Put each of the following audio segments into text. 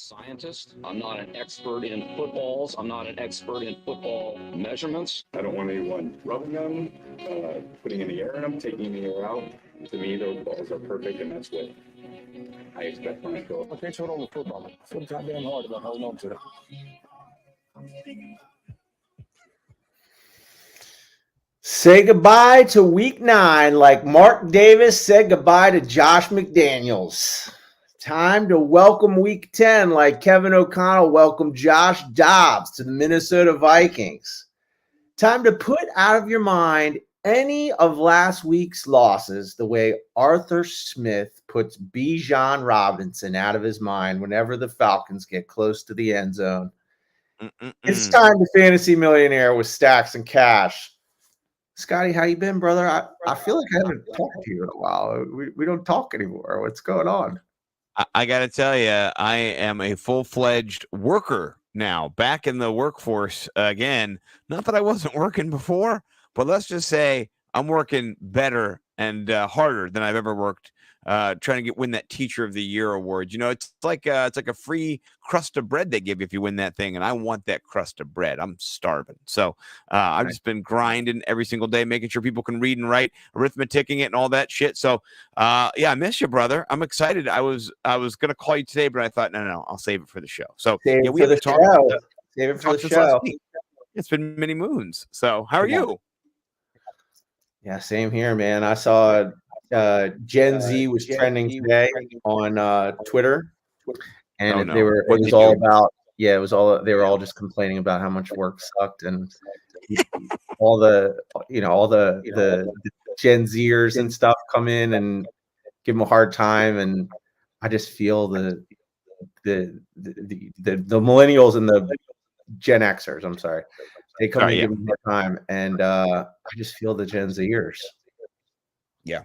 scientist. I'm not an expert in footballs. I'm not an expert in football measurements. I don't want anyone rubbing them, putting any air in them, taking any air out. To me, those balls are perfect, and that's what I expect when I go. I can't hold on to football. It's so goddamn hard about holding on to it. Say goodbye to week 9 like Mark Davis said goodbye to Josh McDaniels. Time to welcome week 10 like Kevin O'Connell welcomed Josh Dobbs to the Minnesota Vikings. Time to put out of your mind any of last week's losses the way Arthur Smith puts Bijan Robinson out of his mind whenever the Falcons get close to the end zone. It's time to Fantasy Millionaire with Stacks and Cash. Scotty, how you been, brother? I feel like I haven't talked to you in a while. We don't talk anymore. What's going on? I got to tell you, I am a full-fledged worker now, back in the workforce again. Not that I wasn't working before, but let's just say I'm working better and harder than I've ever worked, trying to win that Teacher of the Year award. You know, it's like a free crust of bread they give you if you win that thing, and I want that crust of bread. I'm starving, so I've just been grinding every single day, making sure people can read and write, arithmeticking it, and all that shit. So, yeah, I miss you, brother. I'm excited. I was gonna call you today, but I thought, no, I'll save it for the show. So, Save yeah, we it have for to the talk. show. Save it for the show. It's been many moons. So, how are you? Yeah, same here, man. I saw Gen Z was trending today on Twitter, and they were they were all just complaining about how much work sucked, and all the Gen Zers and stuff come in and give them a hard time, and I just feel the millennials and the Gen Xers, I'm sorry, they come and give them a hard time, and I just feel the Gen Zers. Yeah,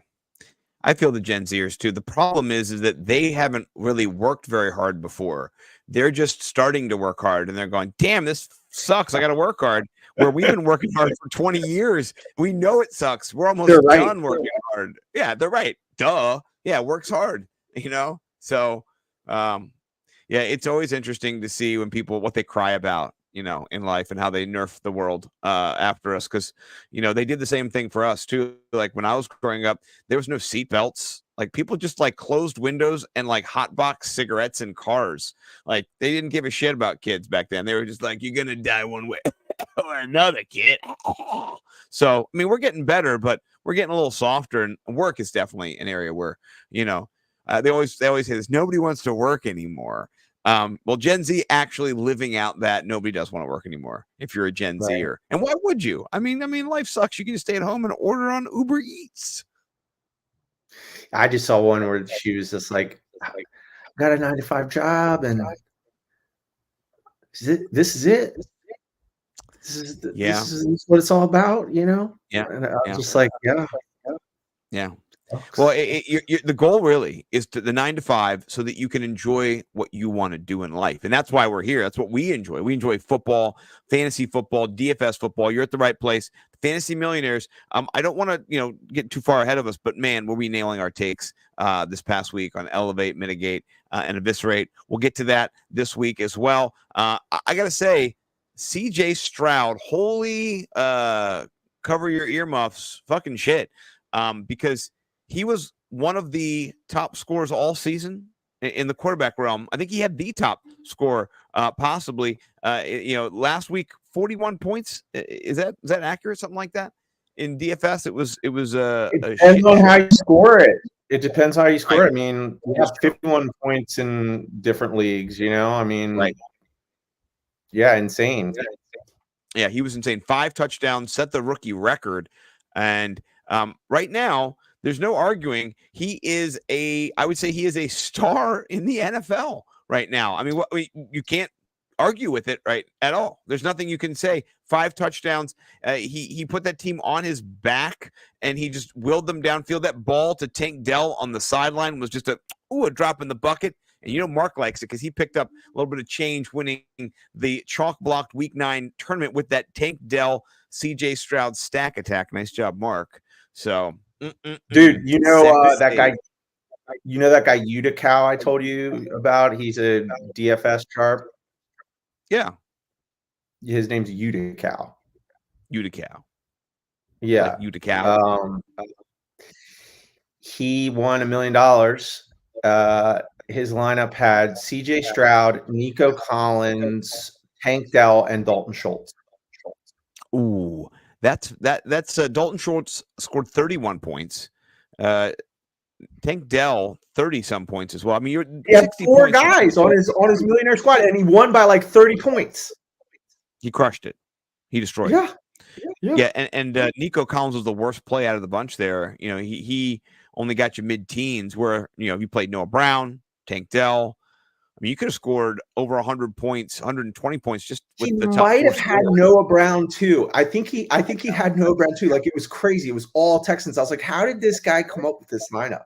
I feel the Gen Zers too. The problem is that they haven't really worked very hard before. They're just starting to work hard, and they're going, "Damn, this sucks. I got to work hard." Where we've been working hard for 20 years, we know it sucks. We're almost done working hard. Yeah, they're right. Duh. Yeah, works hard. You know. So, yeah, it's always interesting to see when people what they cry about, you know, in life and how they nerf the world after us, because you know they did the same thing for us too. Like when I was growing up, there was no seat belts. Like people just like closed windows and like hotbox cigarettes in cars. Like they didn't give a shit about kids back then. They were just like, you're gonna die one way or another, kid. So I mean, we're getting better, but we're getting a little softer. And work is definitely an area where, you know, they always say this. Nobody wants to work anymore. Well, Gen Z actually living out that nobody does want to work anymore if you're a Gen Zer. And why would you? I mean, life sucks. You can just stay at home and order on Uber Eats. I just saw one where she was just like, I got a 9-to-5 job, and this is it. This is what it's all about, you know? Yeah. And I was just like, yeah. Well, the goal really is the 9-to-5 so that you can enjoy what you want to do in life. And that's why we're here. That's what we enjoy. We enjoy football, fantasy football, DFS football. You're at the right place. Fantasy Millionaires. I don't want to, get too far ahead of us, but man, were we nailing our takes this past week on Elevate, Mitigate, and Eviscerate. We'll get to that this week as well. I got to say, CJ Stroud, holy cover your earmuffs, fucking shit. Because he was one of the top scorers all season in the quarterback realm. I think he had the top score, possibly. Last week, 41 points. Is that accurate? Something like that in DFS. It was. It depends on how you score it. It depends how you score it. I mean, we have 51 points in different leagues. You know, I mean, yeah, insane. Yeah, he was insane. 5 touchdowns, set the rookie record, and right now, there's no arguing. I would say he is a star in the NFL right now. I mean, you can't argue with it, right, at all. There's nothing you can say. 5 touchdowns. He put that team on his back, and he just willed them downfield. That ball to Tank Dell on the sideline was just a drop in the bucket. And Mark likes it because he picked up a little bit of change winning the chalk-blocked Week 9 tournament with that Tank Dell, CJ Stroud stack attack. Nice job, Mark. So, dude, that guy you know that guy Utica I told you about? He's a DFS sharp. Yeah, His name's Utica. Utica. Yeah. Like Utica. He won $1 million. His lineup had CJ Stroud, Nico Collins, Tank Dell, and Dalton Schultz. Ooh, that's Dalton Schultz scored 31 points. Tank Dell 30 some points as well. I mean, he had 4 guys on his millionaire squad, and he won by like 30 points. He crushed it. He destroyed it. Yeah, and Nico Collins was the worst play out of the bunch there. You know, he only got you mid-teens where, you know, you played Noah Brown, Tank Dell. I mean, you could have scored over 100 points, 120 points just with the top. He might have had Noah Brown too. I think he had Noah Brown too. Like, it was crazy. It was all Texans. I was like, how did this guy come up with this lineup?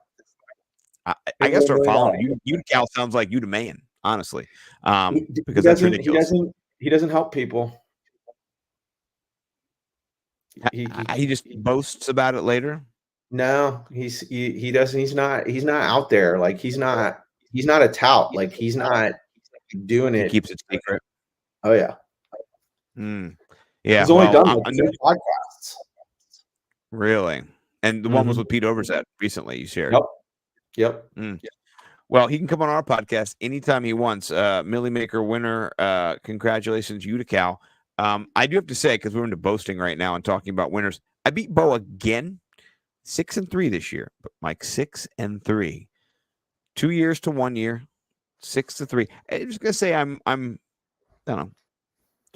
I guess start following you. Utica sounds like you to man, honestly, because that's ridiculous. He doesn't help people. He just boasts about it later. No, he doesn't. He's not out there. Like, he's not a tout. Like, he's not doing it. He keeps it secret. Oh yeah. Yeah. He's only done like 2 podcasts. Really? And the one was with Pete Overzet recently. You shared. Yep. Well, he can come on our podcast anytime he wants. Millie Maker winner. Congratulations, Utica. I do have to say, because we're into boasting right now and talking about winners, I beat Bo again, 6-3 this year. But Mike, 6-3, 2 years to 1 year, 6-3. I'm just gonna say I'm I don't know,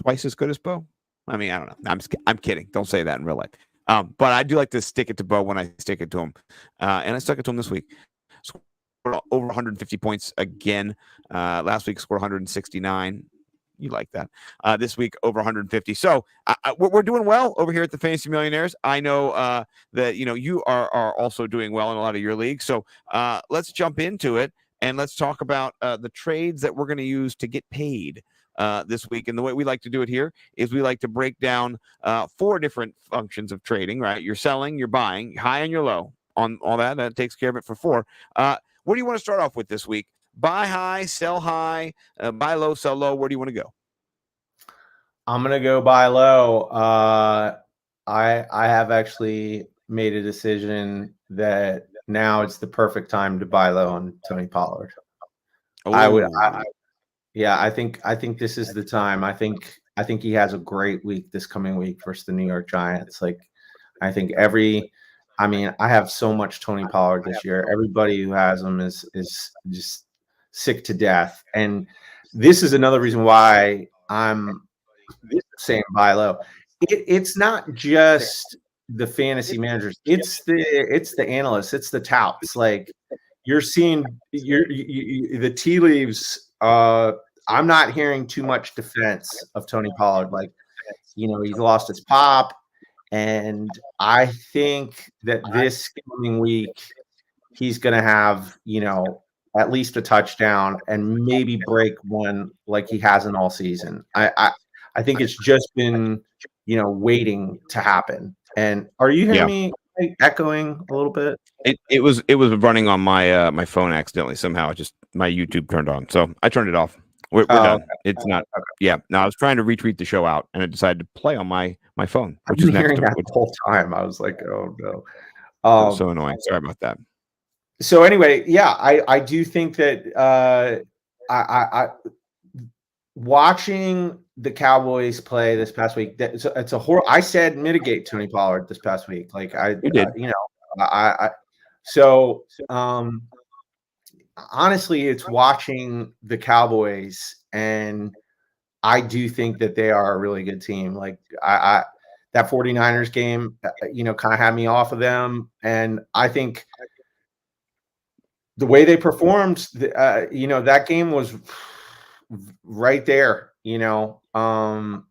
twice as good as Bo. I mean, I don't know. I'm kidding. Don't say that in real life. But I do like to stick it to Bo when I stick it to him, and I stuck it to him this week. Scored over 150 points again. Last week scored 169. You like that. This week, over 150. So we're doing well over here at the Fantasy Millionaires. I know that, you know, you are also doing well in a lot of your leagues. So let's jump into it, and let's talk about the trades that we're going to use to get paid this week. And the way we like to do it here is we like to break down 4 different functions of trading, right? You're selling, you're buying, high and you're low on all that. That takes care of it for 4. What do you want to start off with this week? Buy high, sell high, buy low, sell low. Where do you want to go? I'm going to go buy low. I have actually made a decision that now it's the perfect time to buy low on Tony Pollard. I think this is the time. I think he has a great week this coming week versus the New York Giants. Like, I think I have so much Tony Pollard this year. Everybody who has him is just sick to death. And this is another reason why I'm saying buy low. It's not just the fantasy managers. It's the analysts. It's the touts. Like, you're seeing the tea leaves. I'm not hearing too much defense of Tony Pollard. Like, you know, he's lost his pop. And I think that this coming week, he's going to have, you know, at least a touchdown and maybe break one like he hasn't all season. I think it's just been, you know, waiting to happen. And are you hearing me echoing a little bit? It was running on my my phone accidentally somehow. Just my YouTube turned on, so I turned it off. We're done. Okay. It's not. Okay. Yeah. No, I was trying to retweet the show out, and I decided to play on my phone, which is next to it. The whole time. I was like, oh no. So annoying. Sorry about that. So anyway, yeah, I do think that I watching the Cowboys play this past week. It's a horror. I said mitigate Tony Pollard this past week. Like, you did. Honestly, it's watching the Cowboys, and I do think that they are a really good team. Like, that 49ers game, you know, kind of had me off of them, and I think the way they performed, you know, that game was right there. You know, a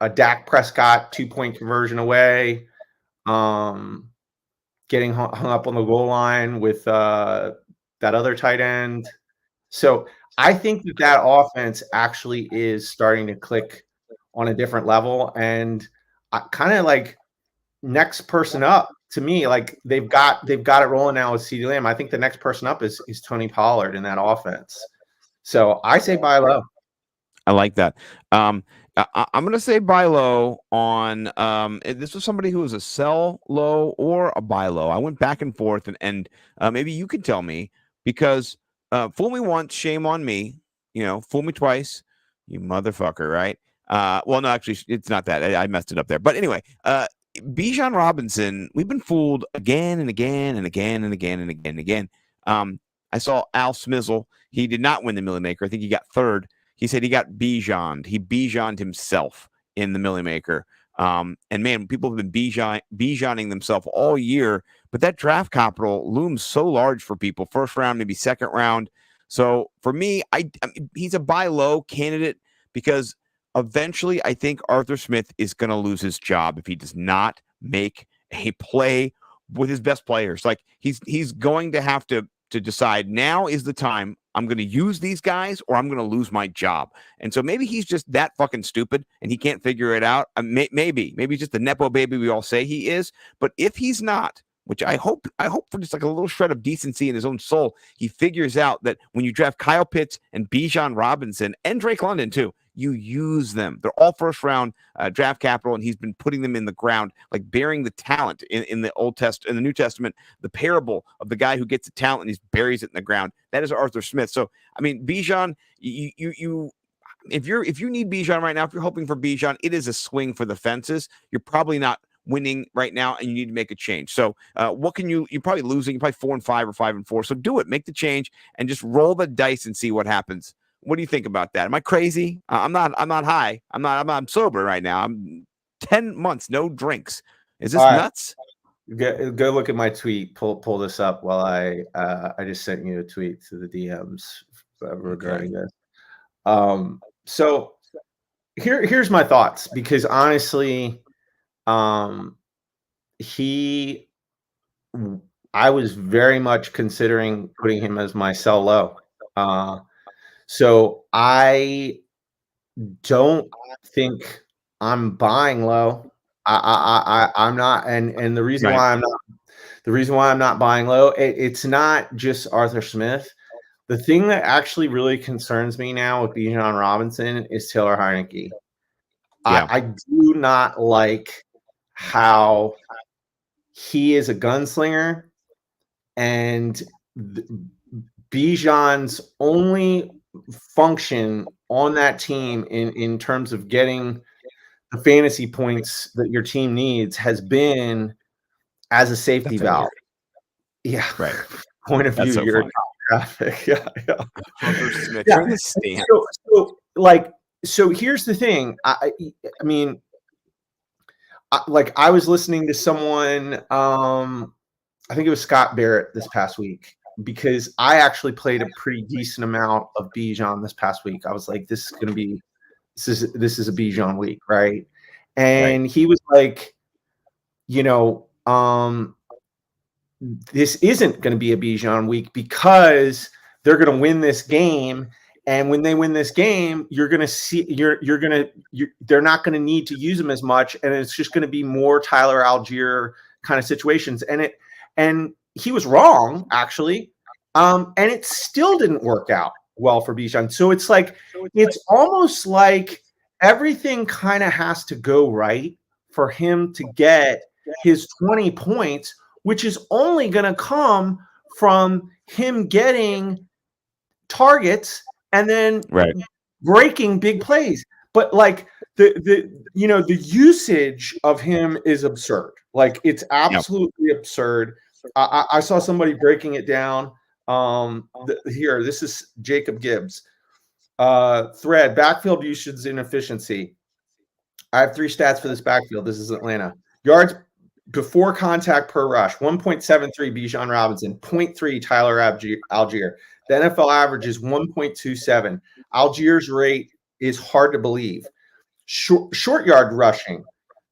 Dak Prescott 2-point conversion away, getting hung up on the goal line with that other tight end. So I think that offense actually is starting to click on a different level, and kind of like next person up to me, like they've got it rolling now with CeeDee Lamb. I think the next person up is Tony Pollard in that offense. So I say buy low. I like that. I'm going to say buy low on this was somebody who was a sell low or a buy low. I went back and forth, and maybe you could tell me, because fool me once, shame on me. Fool me twice, you motherfucker, right? Well, no, actually, it's not that. I messed it up there. But anyway, Bijan Robinson, we've been fooled again and again and again and again and again and again. I saw Al Smizzle. He did not win the Millie Maker. I think he got third. He said he got Bijan'd. He Bijan'd himself in the Millie Maker. And man, people have been Bijan'ing themselves all year, but that draft capital looms so large for people. First round, maybe second round. So for me, I mean, he's a buy low candidate, because eventually I think Arthur Smith is going to lose his job if he does not make a play with his best players. Like he's going to have to decide, now is the time. I'm going to use these guys or I'm going to lose my job. And so maybe he's just that fucking stupid and he can't figure it out. Maybe he's just the Nepo baby we all say he is. But if he's not, which I hope for just like a little shred of decency in his own soul, he figures out that when you draft Kyle Pitts and Bijan Robinson and Drake London too, you use them. They're all first round draft capital, and he's been putting them in the ground, like burying the talent in the in the New Testament, the parable of the guy who gets the talent and he buries it in the ground. That is Arthur Smith. So I mean, Bijan, you if you need Bijan right now, if you're hoping for Bijan, it is a swing for the fences. You're probably not winning right now, and you need to make a change. So what can you're probably losing. You're probably 4-5 or 5-4. So do it, make the change, and just roll the dice and see what happens. What do you think about that? Am I crazy? I'm not high. I'm sober right now. I'm 10 months, no drinks. Is this nuts? Go look at my tweet. Pull this up while I just sent you a tweet to the DMs regarding this. So here's my thoughts, because honestly, I was very much considering putting him as my sell low. So I don't think I'm buying low. I'm not, and the reason why I'm not buying low, it's not just Arthur Smith. The thing that actually really concerns me now with Bijan Robinson is Taylor Heineke. Yeah. I do not like how he is a gunslinger, and Bijan's only function on that team in terms of getting the fantasy points that your team needs has been as a safety valve. Yeah, right. Point of view, so you're traffic. Yeah. So here's the thing. I mean, I was listening to someone. I think it was Scott Barrett this past week, because I actually played a pretty decent amount of Bijan this past week. I was like, this is a Bijan week, right? And he was like, this isn't going to be a Bijan week because they're going to win this game. And when they win this game, you're going to see they're not going to need to use them as much. And it's just going to be more Tyler Algier kind of situations. And he was wrong, actually. And it still didn't work out well for Bijan. So it's almost like everything kind of has to go right for him to get his 20 points, which is only going to come from him getting targets and then breaking big plays. But the usage of him is absurd. Like, it's absolutely absurd. I saw somebody breaking it down. Here, this is Jacob Gibbs. Thread, backfield usage inefficiency. I have 3 stats for this backfield. This is Atlanta. Yards before contact per rush, 1.73 Bijan Robinson, 0.3 Tyler Algier. The NFL average is 1.27. Algier's rate is hard to believe. Short yard rushing,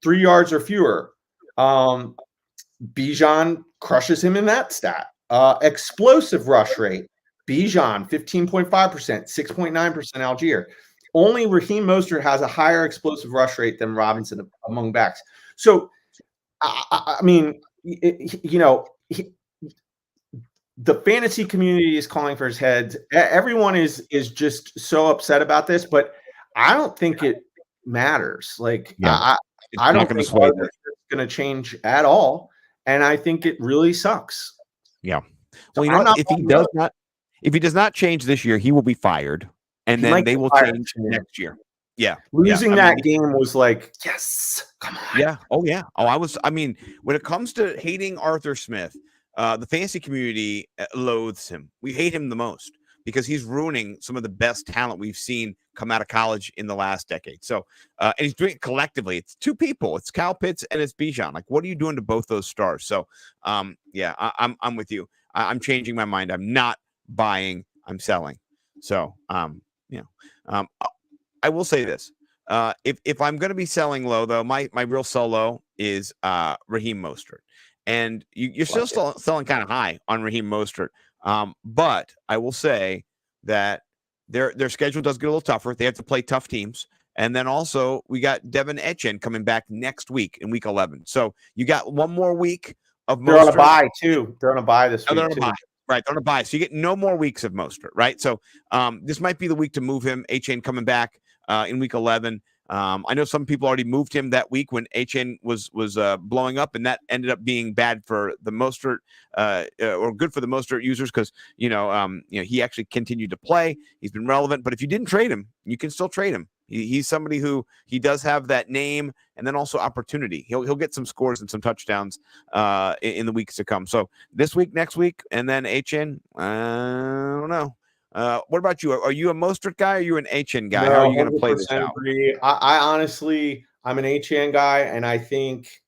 3 yards or fewer. Bijan crushes him in that stat. Explosive rush rate, Bijan 15.5%, 6.9% Algier. Only Raheem Mostert has a higher explosive rush rate than Robinson among backs. So, I mean, the fantasy community is calling for his head. Everyone is just so upset about this, but I don't think it matters. Like, Yeah. I don't not going to think sway Arthur Smith's going to change at all, and I think it really sucks. Yeah. So Well, you know what? If he does not change this year, he will be fired, and He then might they get will fired change soon. next year. Yeah. Losing I that mean, game was like, yes, come on. Yeah. Oh, yeah. Oh, I mean, when it comes to hating Arthur Smith, the fantasy community loathes him. We hate him the most because he's ruining some of the best talent we've seen come out of college in the last decade. So, and he's doing it collectively. It's two people. It's Kyle Pitts and it's Bijan. Like, what are you doing to both those stars? So, yeah, I'm with you. I'm changing my mind. I'm not buying. I'm selling. So, I will say this. If I'm going to be selling low, though, my real sell low is Raheem Mostert. And you're still selling kind of high on Raheem Mostert. But I will say that their schedule does get a little tougher. They have to play tough teams. And then also we got Devin Etchen coming back next week in week 11. So you got one more week of Mostert. They're on a bye, too. They're on a bye this week, they're on a too. bye. Right, they're on a bye. So you get no more weeks of Mostert, right? So this might be the week to move him. Achane coming back in week 11. I know some people already moved him that week when Achane was blowing up, and that ended up being bad for the Mostert or good for the Mostert users because he actually continued to play. He's been relevant, but if you didn't trade him, you can still trade him. He's somebody who he does have that name and then also opportunity. He'll get some scores and some touchdowns in the weeks to come. So this week, next week, and then HN. I don't know. What about you? Are you a Mostert guy or are you an HN guy? No, How are you going to play this 100% out? agree. I honestly, I'm an HN guy, and I think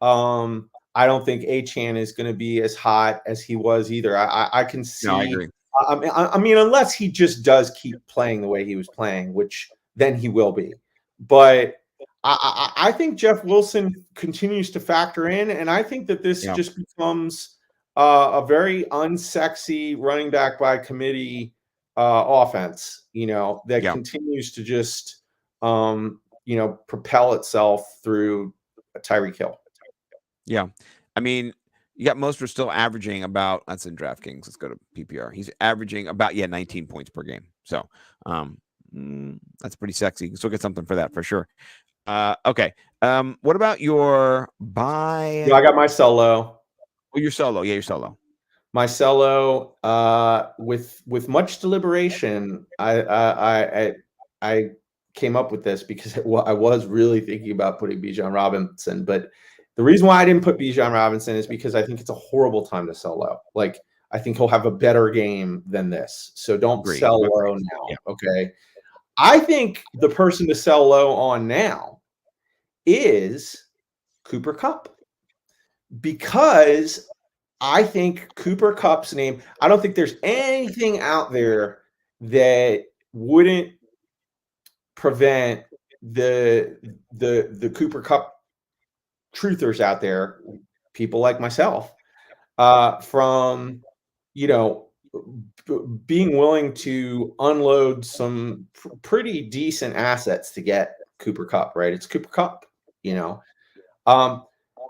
I don't think HN is going to be as hot as he was either. I can see. No, I agree. I mean, unless he just does keep playing the way he was playing, which then he will be. But I think Jeff Wilson continues to factor in, and I think that this just becomes a very unsexy running back by committee offense. That continues to just propel itself through a Tyreek Hill. Yeah, I mean, you got Mostert still averaging about, that's in DraftKings. Let's go to PPR. He's averaging about 19 points per game. So that's pretty sexy. You can still get something for that for sure. Okay. What about your buy? I got my sell low. Oh, your solo. Yeah, your solo. My solo, with much deliberation, I came up with this because I was really thinking about putting Bijan Robinson, but the reason why I didn't put Bijan Robinson is because I think it's a horrible time to sell low. Like, I think he'll have a better game than this. So don't sell low now. Yeah. Okay. I think the person to sell low on now is Cooper Kupp, because I think Cooper Kupp's name, I don't think there's anything out there that wouldn't prevent the Cooper Kupp truthers out there, people like myself, from being willing to unload some pretty decent assets to get Cooper Kupp, right? It's Cooper Kupp,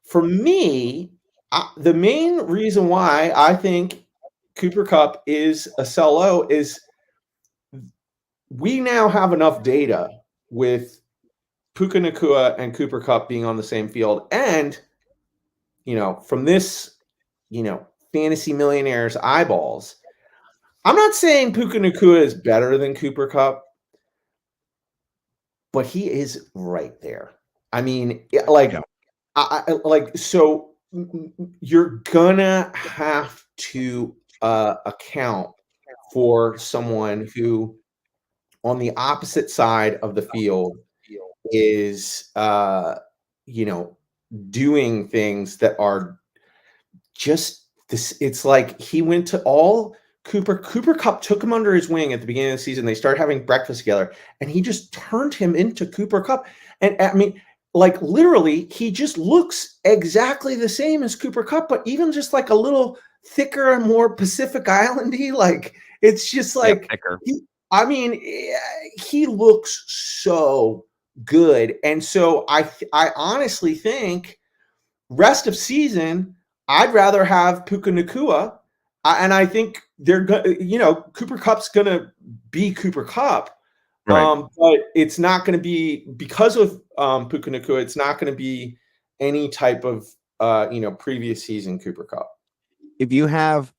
for me, the main reason why I think Cooper Kupp is a sell low is we now have enough data with Puka Nacua and Cooper Kupp being on the same field. And, from this, Fantasy Millionaires eyeballs, I'm not saying Puka Nacua is better than Cooper Kupp, but he is right there. I mean, so you're gonna have to account for someone who, on the opposite side of the field, is doing things that are just this. It's like he went to all Cooper Kupp took him under his wing at the beginning of the season. They started having breakfast together, and he just turned him into Cooper Kupp. And I mean, like, literally, he just looks exactly the same as Cooper Kupp, but even just like a little thicker and more Pacific Islandy. Like, it's just like, he looks so good. And so I honestly think rest of season, I'd rather have Puka Nacua, and I think they're going. Cooper Kupp's going to be Cooper Kupp, Right. but it's not going to be because of Puka Nacua. It's not going to be any type of previous season Cooper Kupp. If you have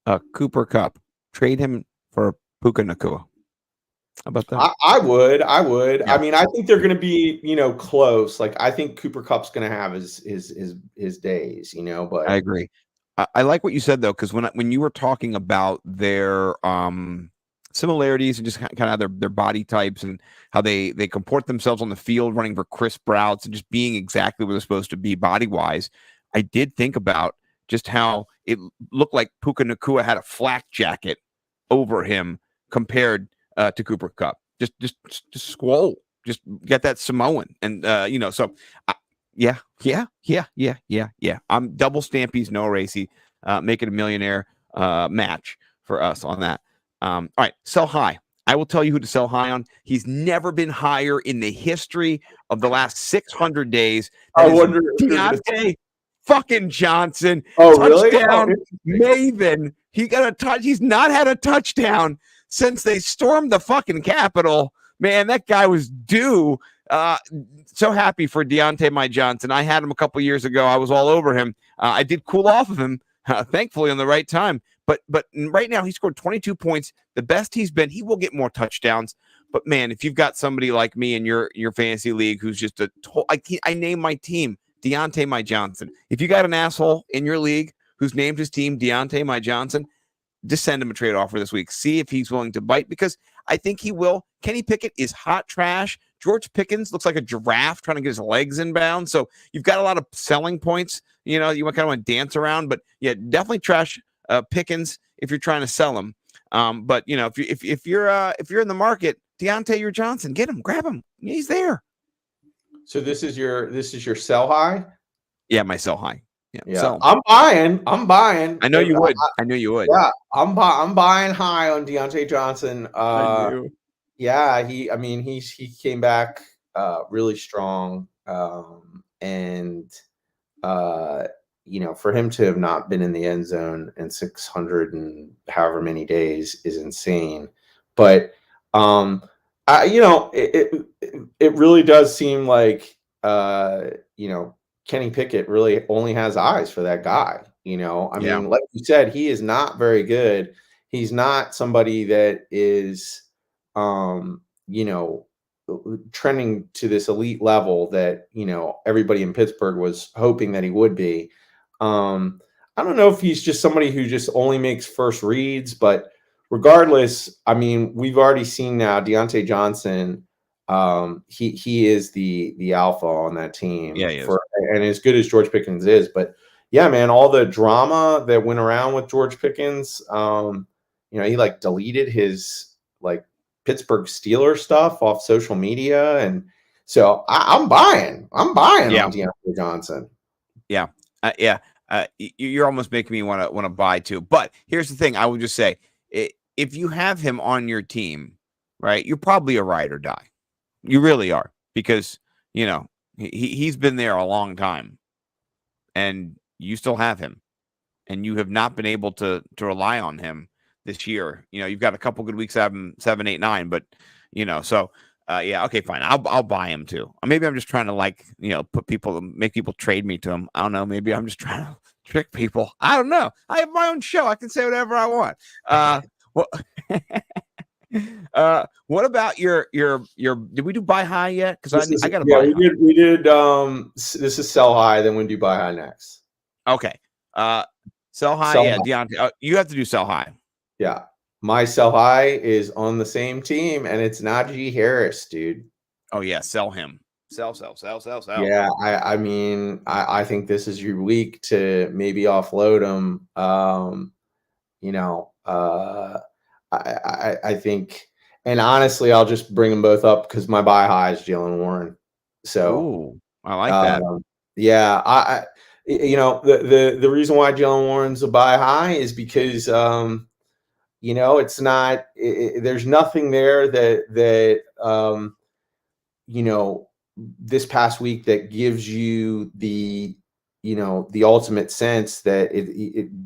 a Cooper Kupp, trade him for Puka Nacua. How about that? I would. Yeah. I mean, I think they're going to be, close. Like I think Cooper Kupp's going to have his days, but I agree. I like what you said though, because when you were talking about their similarities and just kind of their body types and how they comport themselves on the field, running for crisp routes and just being exactly what they're supposed to be body wise, I did think about just how it looked like Puka Nacua had a flak jacket over him compared to Cooper Kupp. Just swole, just get that Samoan, and so. Yeah. I'm double Stampy's no racy, make it a millionaire match for us on that. All right, sell high. I will tell you who to sell high on. He's never been higher in the history of the last 600 days. I wonder if Deontay fucking Johnson. Oh, touchdown, really? Maven. He got a touch. He's not had a touchdown since they stormed the fucking Capitol. Man, that guy was due. So happy for Deontay My Johnson. I had him a couple years ago. I was all over him. I did cool off of him, thankfully, on the right time. But right now, he scored 22 points, the best he's been. He will get more touchdowns. But, man, if you've got somebody like me in your fantasy league who's just I name my team Deontay My Johnson. If you got an asshole in your league who's named his team Deontay My Johnson, just send him a trade offer this week. See if he's willing to bite, because I think he will. Kenny Pickett is hot trash. George Pickens looks like a giraffe trying to get his legs in bounds. So you've got a lot of selling points. You kind of want to dance around, but yeah, definitely trash Pickens if you're trying to sell him. But if you're in the market, Deontay your Johnson, get him, grab him. He's there. So this is your sell high? Yeah, my sell high. Yeah. So I'm buying. I know you would. I knew you would. Yeah, I'm buying high on Deontay Johnson. Yeah, he came back really strong. And for him to have not been in the end zone in 600 and however many days is insane. But it really does seem like Kenny Pickett really only has eyes for that guy. I mean, like you said, he is not very good. He's not somebody that is, trending to this elite level that, everybody in Pittsburgh was hoping that he would be. I don't know if he's just somebody who just only makes first reads, but regardless, I mean, we've already seen now Deontay Johnson. He is the alpha on that team. Yeah, he is. And as good as George Pickens is, but yeah, man, all the drama that went around with George Pickens, he deleted his Pittsburgh Steelers stuff off social media, and so I'm buying on Deontay Johnson. Yeah, you're almost making me want to buy too. But here's the thing: I would just say, if you have him on your team, right, you're probably a ride or die. You really are, because he's been there a long time, and you still have him, and you have not been able to rely on him this year. You've got a couple good weeks out of him, 7, 8, 9, but so yeah, okay, fine. I'll buy him too. Maybe I'm just trying to make people trade me to him. I don't know. Maybe I'm just trying to trick people. I don't know. I have my own show. I can say whatever I want. What about your did we do buy high yet? Because I got to buy. Yeah, we did. This is sell high. Then we do buy high next. Okay. Sell high. Yeah, Deontay. You have to do sell high. Yeah, my sell high is on the same team, and it's Najee Harris, dude. Oh yeah, sell him. Sell. Yeah, I mean, I think this is your week to maybe offload him. I think, and honestly, I'll just bring them both up because my buy high is Jaylen Warren. So, ooh, I like that. Yeah, the reason why Jaylen Warren's a buy high is because it's not. There's nothing there that this past week that gives you the the ultimate sense that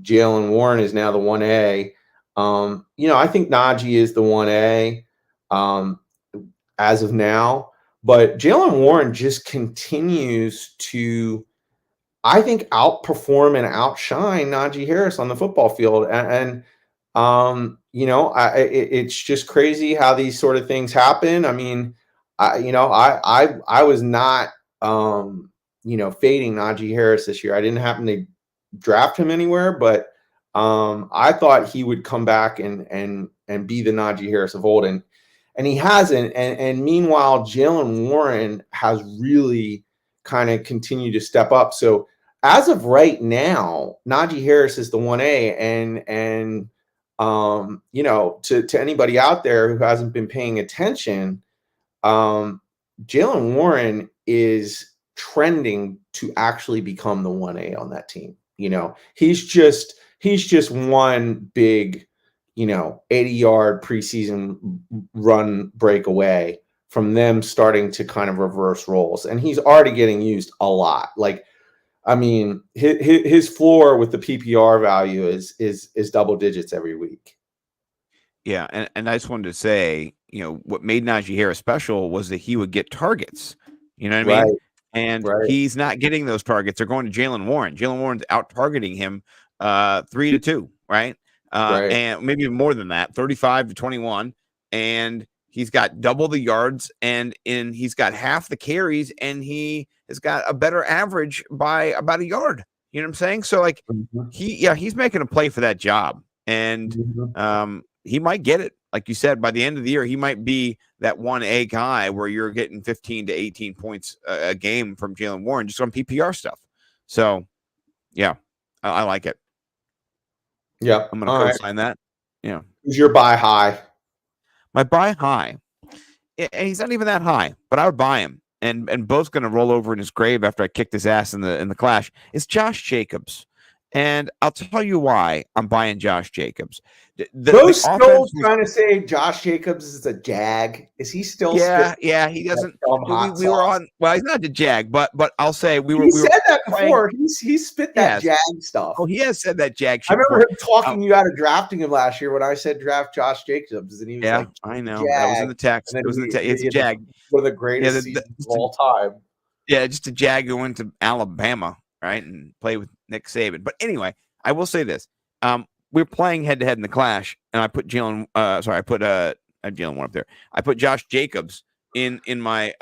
Jalen Warren is now the 1A. I think Najee is the 1A as of now, but Jalen Warren just continues to, I think, outperform and outshine Najee Harris on the football field. And it's just crazy how these sort of things happen. I mean, I was not, fading Najee Harris this year. I didn't happen to draft him anywhere, but I thought he would come back and be the Najee Harris of old, and he hasn't. And meanwhile, Jalen Warren has really kind of continued to step up. So as of right now, Najee Harris is the 1A, and to anybody out there who hasn't been paying attention, Jalen Warren is trending to actually become the 1A on that team. He's just one big, 80-yard preseason run break away from them starting to kind of reverse roles. And he's already getting used a lot. Like, I mean, his floor with the PPR value is double digits every week. Yeah, and I just wanted to say, what made Najee Harris special was that he would get targets. You know what I mean? And he's not getting those targets. They're going to Jalen Warren. Jalen Warren's out targeting him 3-2, right? And maybe more than that, 35-21. And he's got double the yards, and he's got half the carries, and he has got a better average by about a yard. You know what I'm saying? So like he's making a play for that job, and he might get it. Like you said, by the end of the year, he might be that 1A guy where you're getting 15 to 18 points a game from Jalen Warren just on PPR stuff. So yeah, I like it. Yeah, I'm going to co-sign that. Yeah. Who's your buy high? My buy high, he's not even that high, but I would buy him. And Bo's going to roll over in his grave after I kicked his ass in the clash. It's Josh Jacobs. And I'll tell you why I'm buying Josh Jacobs. Bo's still trying to say Josh Jacobs is a jag. Is he still? Yeah, he doesn't. We were on. Well, he's not a jag, but I'll say we were. He said that before. He spit that jag stuff. Oh, he has said that jag. I remember him talking you out of drafting him last year when I said draft Josh Jacobs, and he was like, I know. That was in the text. It was in the text. It's a jag. One of the greatest seasons of all time. Yeah, just a jag who went to Alabama, right, and play with Nick Saban. But anyway, I will say this. We're playing head to head in the clash, and I put Jalen. I put Jalen Warren up there. I put Josh Jacobs in my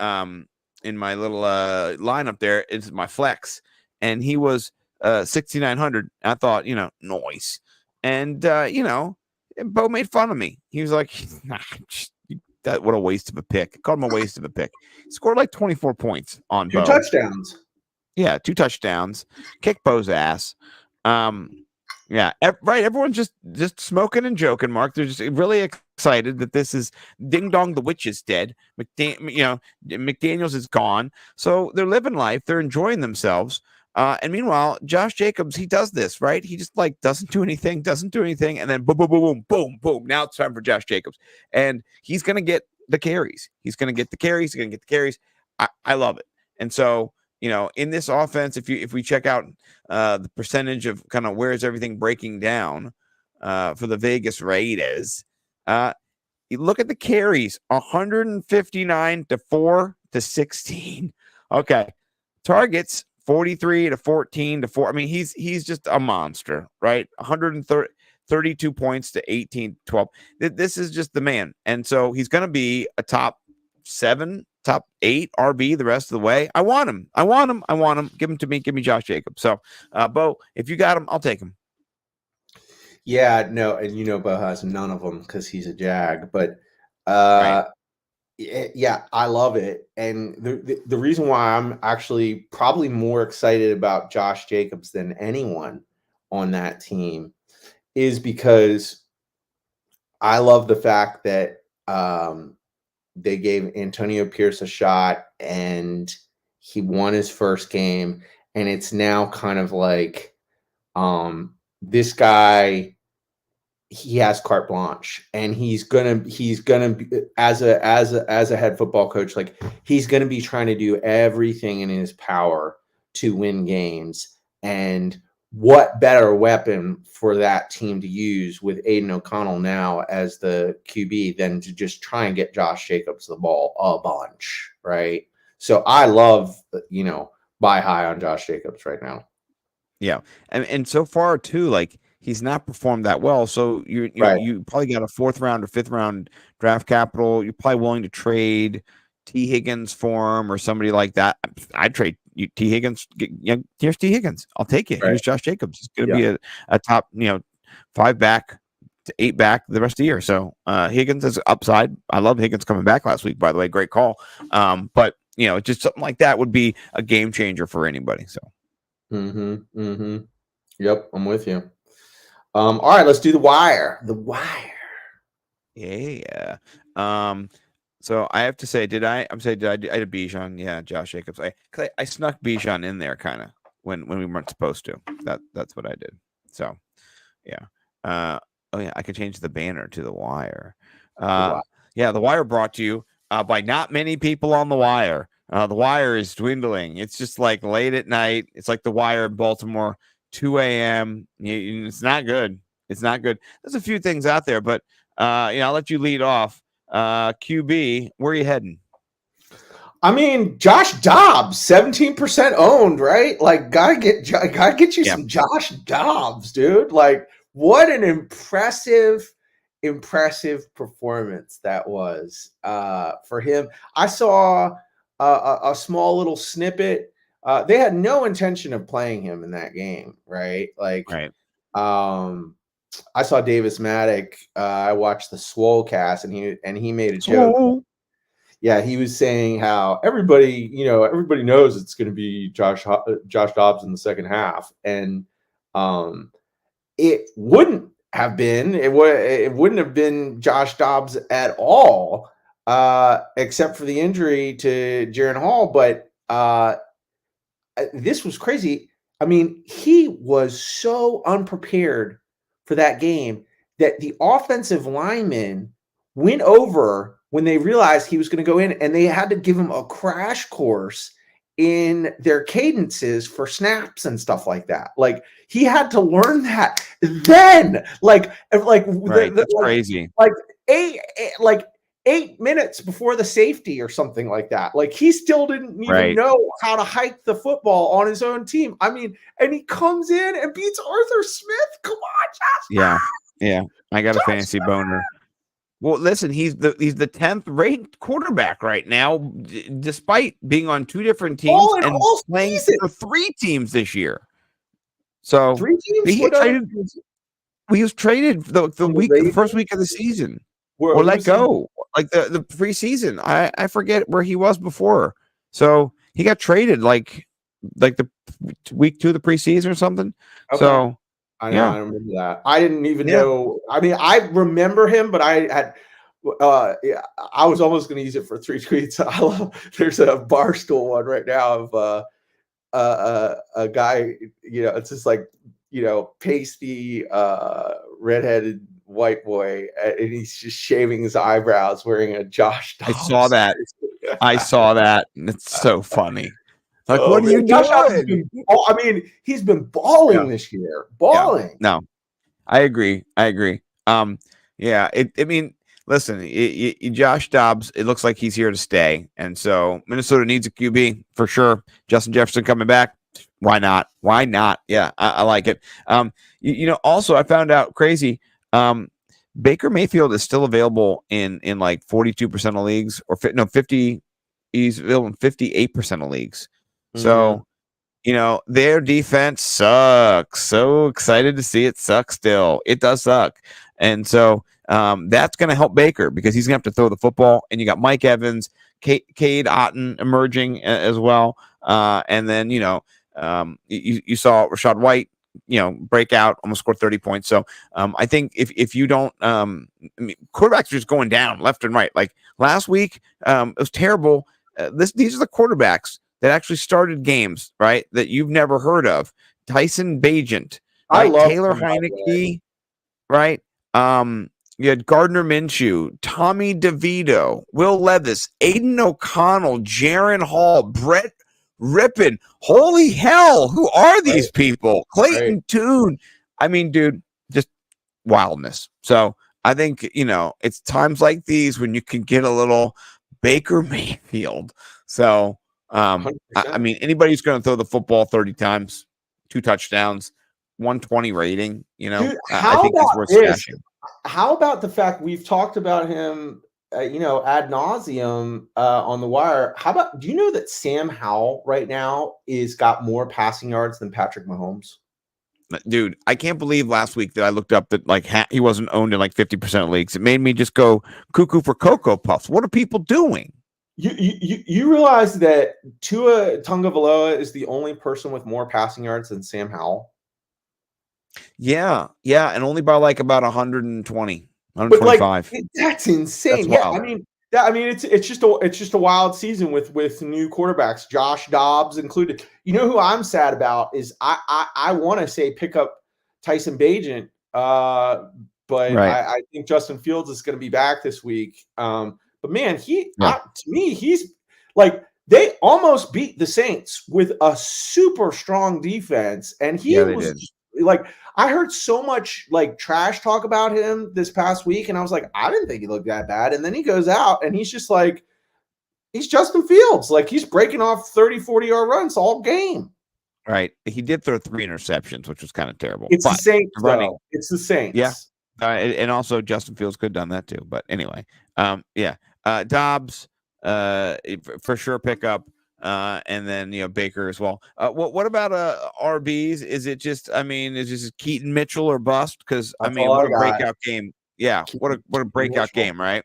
little lineup there. It's my flex, and he was 6,900. I thought, noise, and Bo made fun of me. He was like, what a waste of a pick. Called him a waste of a pick. He scored like 24 points on Bo. 2 touchdowns. Yeah, 2 touchdowns. Kick Bo's ass. Yeah, right. Everyone's just smoking and joking, Mark. They're just really excited that this is Ding Dong the Witch is dead. McDaniels is gone. So they're living life. They're enjoying themselves. And meanwhile, Josh Jacobs, he does this, right? He just doesn't do anything, and then boom, boom, boom, boom, boom, boom. Now it's time for Josh Jacobs. And he's going to get the carries. I love it. And so, in this offense, if we check out the percentage of kind of where is everything breaking down for the Vegas Raiders, you look at the carries, 159 to 4 to 16. Okay, targets 43 to 14 to 4. I mean, he's just a monster, right? 132 points to 18 12. This is just the man, and so he's going to be a top 7. Top 8 RB the rest of the way. I want him. Give him to me. Give me Josh Jacobs. So, Bo, if you got him, I'll take him. Yeah, no, and Bo has none of them because he's a jag. But yeah, I love it. And the reason why I'm actually probably more excited about Josh Jacobs than anyone on that team is because I love the fact that they gave Antonio Pierce a shot and he won his first game. And it's now kind of like this guy, he has carte blanche, and he's gonna be, as a head football coach, like he's gonna be trying to do everything in his power to win games And what better weapon for that team to use with Aiden O'Connell now as the QB than to just try and get Josh Jacobs the ball a bunch, right? So I love, buy high on Josh Jacobs right now. Yeah, and so far too, like he's not performed that well. So you probably got a 4th round or 5th round draft capital. You're probably willing to trade T Higgins for him or somebody like that. I'd trade T Higgins. Here's T Higgins. I'll take it. Right. Here's Josh Jacobs. It's going to be a top 5 back to 8 back the rest of the year. So Higgins is upside. I love Higgins coming back last week. By the way, great call. But just something like that would be a game changer for anybody. So. Yep, I'm with you. All right, let's do the wire. The wire. Yeah. So I have to say, did I did Bijan? Yeah, Josh Jacobs. I snuck Bijan in there kind of when we weren't supposed to. That's what I did. So yeah. Oh yeah, I could change the banner to the wire. Yeah, the wire brought to you by not many people on the wire. The wire is dwindling. It's just like late at night. It's like the wire in Baltimore, 2 a.m. It's not good. It's not good. There's a few things out there, but I'll let you lead off. QB, where are you heading? I mean, Josh Dobbs, 17% owned, right? Like, gotta get you some Josh Dobbs, dude. Like, what an impressive performance that was for him. I saw a small little snippet. They had no intention of playing him in that game, right? Like, right. I saw Davis Maddock. I watched the Swole cast, and he made a joke. Yeah, he was saying how everybody knows it's going to be Josh Dobbs in the second half, and it wouldn't have been. It wouldn't have been Josh Dobbs at all, except for the injury to Jaren Hall. But this was crazy. I mean, he was so unprepared for that game that the offensive linemen went over when they realized he was going to go in, and they had to give him a crash course in their cadences for snaps and stuff like that. Like, he had to learn that then, right, that's crazy. Like 8 minutes before the safety or something like that. Like, he still didn't even know how to hike the football on his own team. I mean, and he comes in and beats Arthur Smith. Come on, Josh. Yeah. I got a fantasy boner. Well, listen, he's the 10th ranked quarterback right now, despite being on 2 different teams and playing for 3 teams this year. So 3 teams. He was traded the first week of the season, or let go, like the preseason. I forget where he was before. So he got traded like the week 2 of the preseason or something. Okay. So. I remember that. I didn't even know. I mean, I remember him, but I had. I was almost going to use it for 3 tweets. There's a Barstool one right now of a guy. It's just like pasty, redheaded white boy, and he's just shaving his eyebrows, wearing a Josh Dobbs. I saw that. It's so funny. Like, what are you doing? He's been balling this year. Balling. Yeah. No, I agree. Yeah. Listen, Josh Dobbs, it looks like he's here to stay. And so Minnesota needs a QB for sure. Justin Jefferson coming back. Why not? Yeah, I like it. Also, I found out crazy. Baker Mayfield is still available in like 42% of leagues, or 50. He's available in 58% of leagues. So, their defense sucks. So excited to see it suck still. It does suck. And so that's going to help Baker because he's going to have to throw the football. And you got Mike Evans, Cade Otton emerging as well. And then, you saw Rashad White, break out, almost scored 30 points. So I think if you don't, quarterbacks are just going down left and right. Like last week, it was terrible. These are the quarterbacks that actually started games, right? That you've never heard of. Tyson Bagent, right? I love Taylor Heineke, right? You had Gardner Minshew, Tommy DeVito, Will Levis, Aiden O'Connell, Jaren Hall, Brett ripping. Holy hell, who are these people? Clayton Tune. I mean, dude, just wildness. So I think, it's times like these when you can get a little Baker Mayfield. So, I mean, anybody who's going to throw the football 30 times, 2 touchdowns, 120 rating, Dude, I think he's worth stashing. How about the fact we've talked about him, ad nauseum on the wire? How about, do you know that Sam Howell right now is got more passing yards than Patrick Mahomes? Dude, I can't believe last week that I looked up that like he wasn't owned in like 50% of leagues. It made me just go cuckoo for Cocoa Puffs. What are people doing? You realize that Tua Tagovailoa is the only person with more passing yards than Sam Howell? Yeah, and only by like about 120, 125. But like, that's insane. That's I mean, it's just a wild season with new quarterbacks, Josh Dobbs included. You know who I'm sad about is I want to say pick up Tyson Bagent, but right. I think Justin Fields is going to be back this week. But man, to me, he's like, they almost beat the Saints with a super strong defense, and he was like, I heard so much like trash talk about him this past week, and I was like, I didn't think he looked that bad. And then he goes out and he's just like, he's Justin Fields. Like, he's breaking off 30, 40-yard runs all game. Right. He did throw 3 interceptions, which was kind of terrible. It's the Saints, running. It's the Saints. Yeah. And also Justin Fields could have done that too. But anyway, Dobbs, for sure pick up. And then Baker as well. What about RBs? Is it just Keaton Mitchell or bust? Because what a breakout game! Yeah, what a breakout game, right?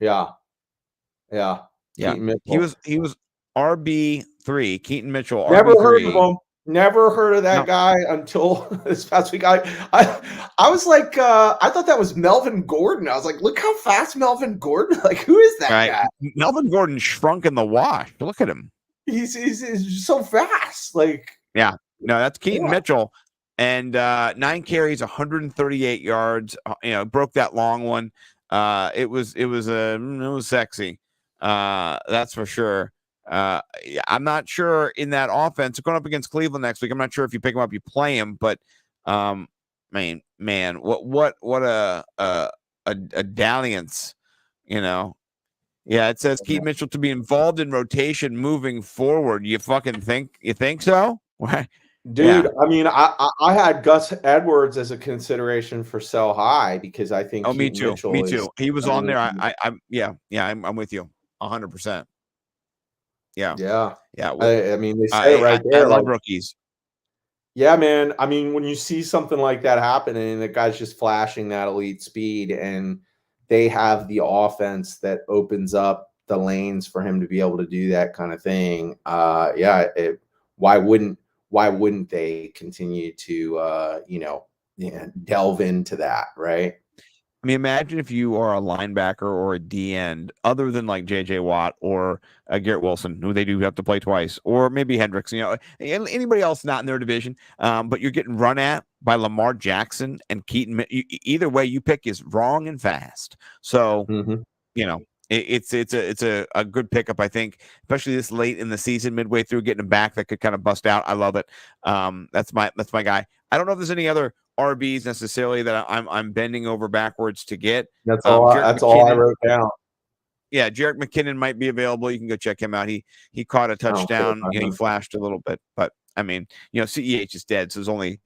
Yeah. He was RB3. Keaton Mitchell. Never RB3. heard of him. Never heard of that guy until this past week. I was like, I thought that was Melvin Gordon. I was like, look how fast Melvin Gordon. Like, who is that guy? Melvin Gordon shrunk in the wash. Look at him. He's so fast. Like, no, that's Keaton Mitchell, and 9 carries, 138 yards. Broke that long one. It was sexy. That's for sure. I'm not sure in that offense going up against Cleveland next week. I'm not sure if you pick him up, you play him, but man, what a dalliance, Yeah, it says Keaton Mitchell to be involved in rotation moving forward. You think so? Dude, I mean, I had Gus Edwards as a consideration for sell high because I think me too. He was on there. I'm with you 100%. Yeah. I mean, they say it right there. I love rookies. Yeah, man. I mean, when you see something like that happening, the guy's just flashing that elite speed, and they have the offense that opens up the lanes for him to be able to do that kind of thing. Why wouldn't they continue to delve into that, right? I mean, imagine if you are a linebacker or a D end, other than like J.J. Watt or Garrett Wilson, who they do have to play twice, or maybe Hendricks, anybody else not in their division, but you're getting run at by Lamar Jackson and Keaton. Either way you pick is wrong and fast. So, it's a good pickup, I think, especially this late in the season, midway through, getting him back that could kind of bust out. I love it. That's my guy. I don't know if there's any other RBs necessarily that I'm bending over backwards to get. That's all I wrote down. Yeah, Jerick McKinnon might be available. You can go check him out. He caught a touchdown. He flashed a little bit, but I mean, CEH is dead, so there's only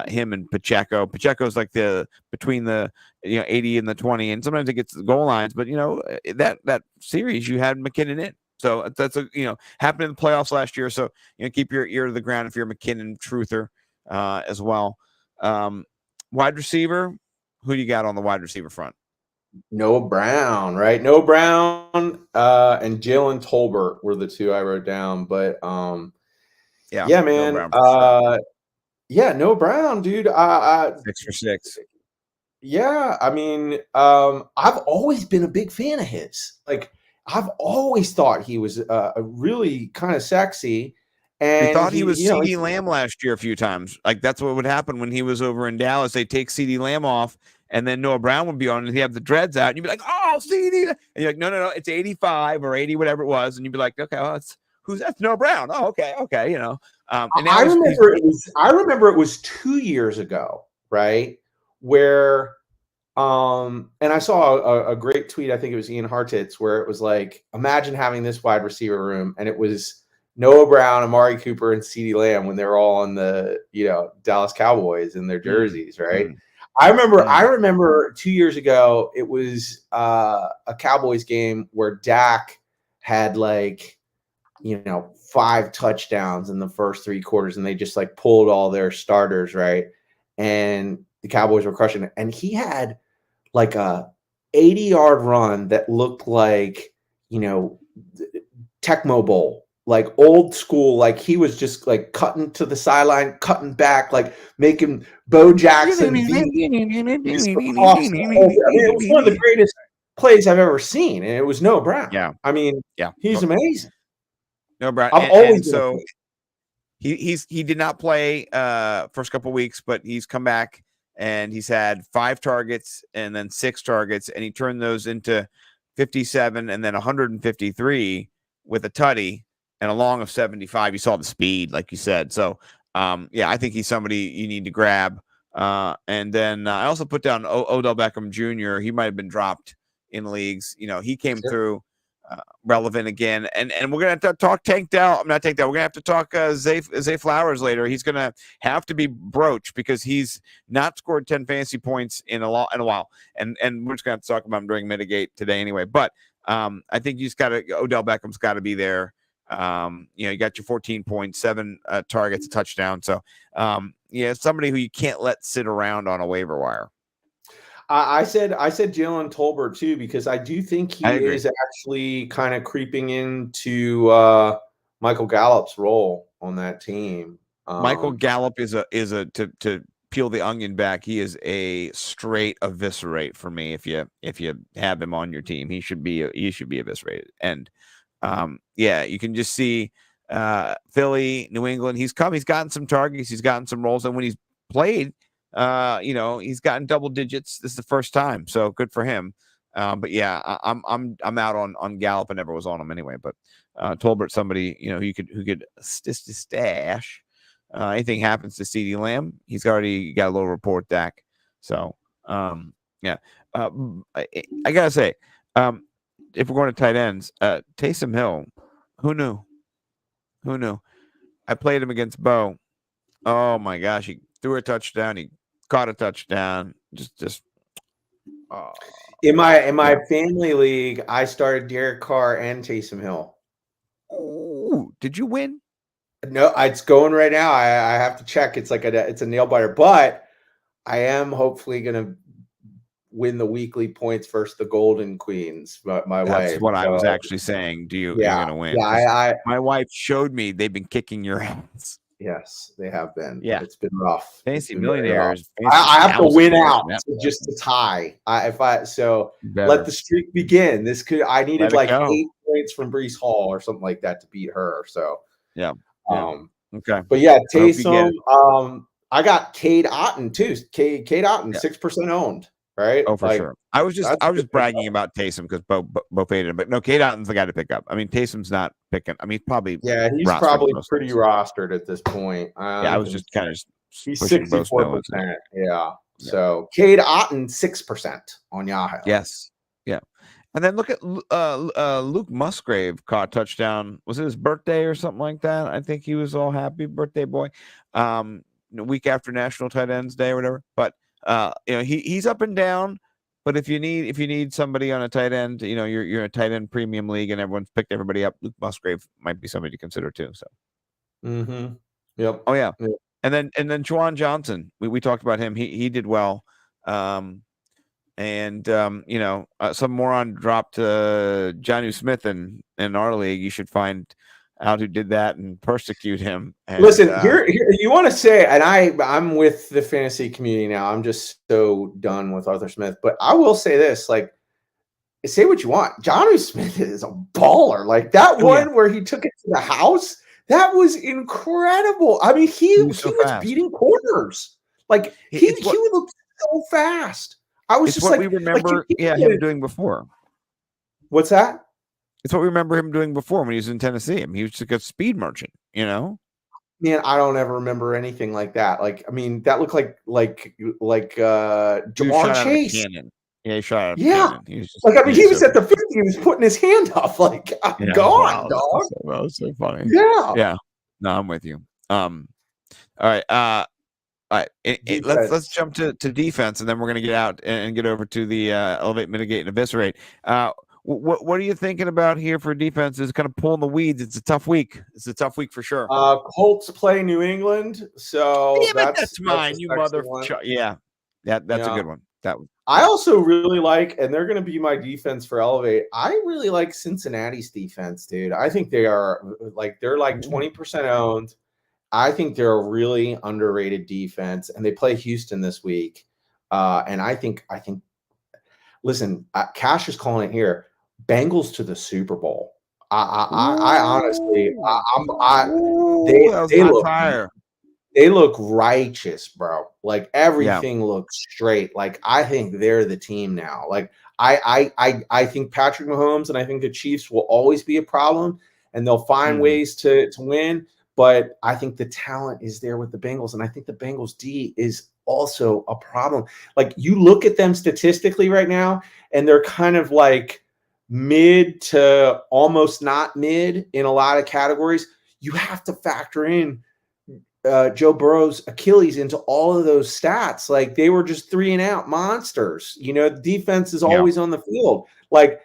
him and Pacheco. Pacheco's like between the 80 and the 20, and sometimes it gets the goal lines. But that series you had McKinnon in, so that's happened in the playoffs last year. So keep your ear to the ground if you're a McKinnon truther as well. Wide receiver, who do you got on the wide receiver front? Noah Brown, right? Noah Brown and Jalen Tolbert were the two I wrote down. But man. Noah Brown, dude. 6 for 6. Yeah, I mean, I've always been a big fan of his. Like, I've always thought he was really kind of sexy. And we thought he was CeeDee Lamb last year a few times. Like, that's what would happen when he was over in Dallas. They take CeeDee Lamb off, and then Noah Brown would be on, and he'd have the dreads out, and you'd be like, "Oh, CeeDee!" And you're like, "No, it's 85 or 80, whatever it was," and you'd be like, "Okay, well, Who's that's Noah Brown? Oh, okay. You know, and now I remember it was 2 years ago, right? Where and I saw a great tweet, I think it was Ian Hartitz, where it was like, imagine having this wide receiver room, and it was Noah Brown, Amari Cooper, and CeeDee Lamb when they were all on the Dallas Cowboys in their jerseys, right? I remember 2 years ago, it was a Cowboys game where Dak had like 5 touchdowns in the first 3 quarters, and they just like pulled all their starters, right? And the Cowboys were crushing it, and he had like a 80-yard run that looked like Tecmo Bowl, like old school, like he was just like cutting to the sideline, cutting back, like making Bo Jackson across the whole, it was one of the greatest plays I've ever seen, and it was Noah Brown. Yeah, I mean, he's amazing. Noah Brown. I've always so he did not play first couple weeks, but he's come back and he's had 5 targets and then 6 targets, and he turned those into 57 and then 153 with a tutty and a long of 75. You saw the speed, like you said. So, I think he's somebody you need to grab. And then I also put down Odell Beckham Jr. He might have been dropped in leagues. He came through relevant again. And we're going to have to talk Tank Dell. I'm not Tank Dell. We're going to have to talk Zay Flowers later. He's going to have to be broached because he's not scored 10 fantasy points in a while. And we're just going to have to talk about him during Mitigate today anyway. But I think Odell Beckham's got to be there. You got your 14.7 targets, a touchdown. So, somebody who you can't let sit around on a waiver wire. I said Jalen Tolbert too, because I do think he is actually kind of creeping into Michael Gallup's role on that team. Michael Gallup is to peel the onion back. He is a straight eviscerate for me. If you have him on your team, he should be eviscerated. And you can just see Philly, New England. He's gotten some targets, he's gotten some roles, and when he's played, he's gotten double digits. This is the first time, so good for him. But I'm out on Gallup. I never was on him anyway. But Tolbert, somebody who could stash. Anything happens to CeeDee Lamb, he's already got a little report, Dak. So I gotta say, if we're going to tight ends, Taysom Hill, who knew? I played him against Bo. Oh my gosh, he threw a touchdown. He caught a touchdown. In my family league, I started Derek Carr and Taysom Hill. Ooh, did you win? No, it's going right now. I have to check. It's it's a nail biter, but I am hopefully gonna win the weekly points versus the Golden Queens. That's wife. That's what I was actually saying. You're gonna win? Yeah, my wife showed me they've been kicking your ass. Yes, they have been. Yeah, it's been rough. Fantasy Millionaires. I have to win out just to tie. Let the streak begin. I needed like 8 points from Breece Hall or something like that to beat her. So okay. But yeah, Taysom. I got Cade Otton too. Cade Otton, 6% owned. Right? Oh, for sure. I was just bragging about Taysom because Bo faded him, but no, Cade Otton's the guy to pick up. I mean, Taysom's not picking. I mean, he's probably pretty rostered at this point. I was just kind of he's 64%. Yeah. So Cade Otton 6% on Yahoo. Yes. Yeah. And then look at Luke Musgrave caught a touchdown. Was it his birthday or something like that? I think he was all happy birthday boy. Week after National Tight Ends Day or whatever, but. He's up and down, but if you need somebody on a tight end, you're in a tight end premium league and everyone's picked everybody up. Luke Musgrave might be somebody to consider too. So, yep. Oh yeah. Yep. And then Juwan Johnson, we talked about him. He did well. Some moron dropped Jonnu Smith in our league. You should find out who did that and persecute him. And, listen, here you want to say, and I'm with the fantasy community now. I'm just so done with Arthur Smith. But I will say this, say what you want. Jonnu Smith is a baller. Like that one where he took it to the house, that was incredible. I mean, he was beating corners. Like he would look so fast. I was just what we remember him doing before. What's that? It's what we remember him doing before when he was in Tennessee. I mean, he was just a speed merchant, you know? Man, I don't ever remember anything like that. Like, I mean, that looked like He was Jamar shot out of a Chase. cannon. Yeah, he shot out of a Yeah. cannon. He was just, Like, I mean, he was so at the 50, he was putting his hand up, like, I'm yeah, gone, wow, dog. that was so funny. Yeah. Yeah. No, I'm with you. All right. All right. Let's jump to defense, and then we're gonna get out and get over to the elevate, mitigate, and eviscerate. What are you thinking about here for defense? Is kind of pulling the weeds. It's a tough week. It's a tough week for sure. Colts play New England, so Damn it, that's mine, you mother. Yeah, that's a good one. I also really like, and they're going to be my defense for Elevate. I really like Cincinnati's defense, dude. I think they're like 20% owned. I think they're a really underrated defense, and they play Houston this week. And I think, listen, Cash is calling it here. Bengals to the Super Bowl. I honestly, they look righteous, bro. Like everything looks straight. Like I think they're the team now. Like I think Patrick Mahomes and I think the Chiefs will always be a problem, and they'll find ways to win. But I think the talent is there with the Bengals, and I think the Bengals D is also a problem. Like you look at them statistically right now, and they're kind of like mid to almost not mid in a lot of categories. You have to factor in Joe Burrow's Achilles into all of those stats. Like they were just 3-and-out monsters. You know, the defense is always on the field. Like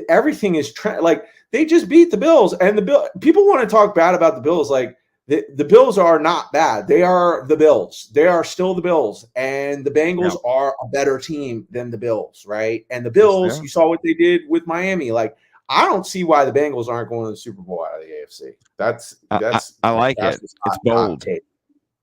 everything is like they just beat the Bills, and people want to talk bad about the Bills. Like the Bills are not bad. They are the Bills. They are still the Bills, and the Bengals are a better team than the Bills, right? And the Bills, you saw what they did with Miami. Like I don't see why the Bengals aren't going to the Super Bowl out of the AFC. I like it. It's bold.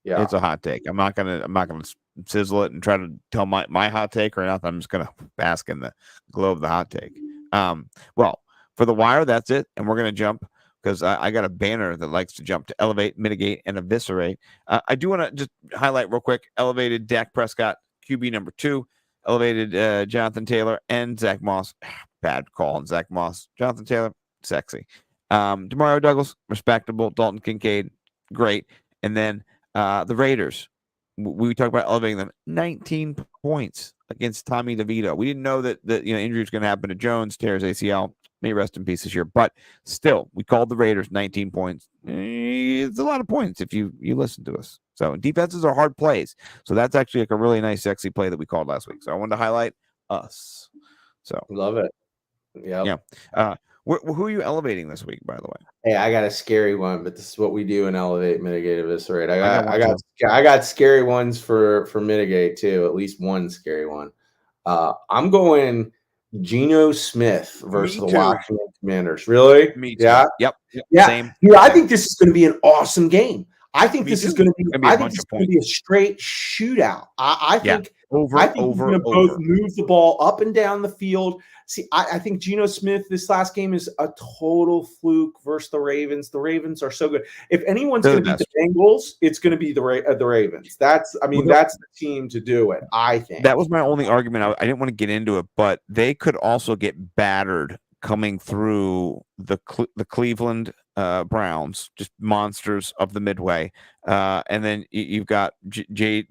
Yeah, it's a hot take. I'm not gonna sizzle it and try to tell my hot take or nothing. I'm just gonna bask in the glow of the hot take. Well, for the wire, that's it, and we're gonna jump because I got a banner that likes to jump to elevate, mitigate, and eviscerate. I do want to just highlight real quick: elevated Dak Prescott, QB number 2, elevated Jonathan Taylor and Zach Moss. Bad call on Zach Moss. Jonathan Taylor, sexy. Demario Douglas, respectable. Dalton Kincaid, great. And then the Raiders, we talked about elevating them. 19 points against Tommy DeVito. We didn't know that injury was going to happen to Jones, tears ACL. May rest in peace this year. But still, we called the Raiders 19 points. It's a lot of points if you listen to us. So defenses are hard plays. So that's actually like a really nice, sexy play that we called last week. So I wanted to highlight us. So love it. Yeah. Who are you elevating this week, by the way? Hey, I got a scary one, but this is what we do in Elevate, Mitigate, Eviscerate. I got scary ones for Mitigate too. At least one scary one. I'm going Geno Smith versus the Washington Commanders. Really? Me too. Yeah. Yep. Yeah. Same. Yeah. I think this is going to be an awesome game. I think this is going to be. I think this is going to be a straight shootout. I think. We're going to both move the ball up and down the field. See, I think Geno Smith this last game is a total fluke versus the Ravens. The Ravens are so good. If anyone's going to beat the Bengals, it's going to be the Ravens. That's the team to do it. I think that was my only argument. I didn't want to get into it, but they could also get battered coming through the Cleveland Browns, just monsters of the Midway. And then you've got JJ,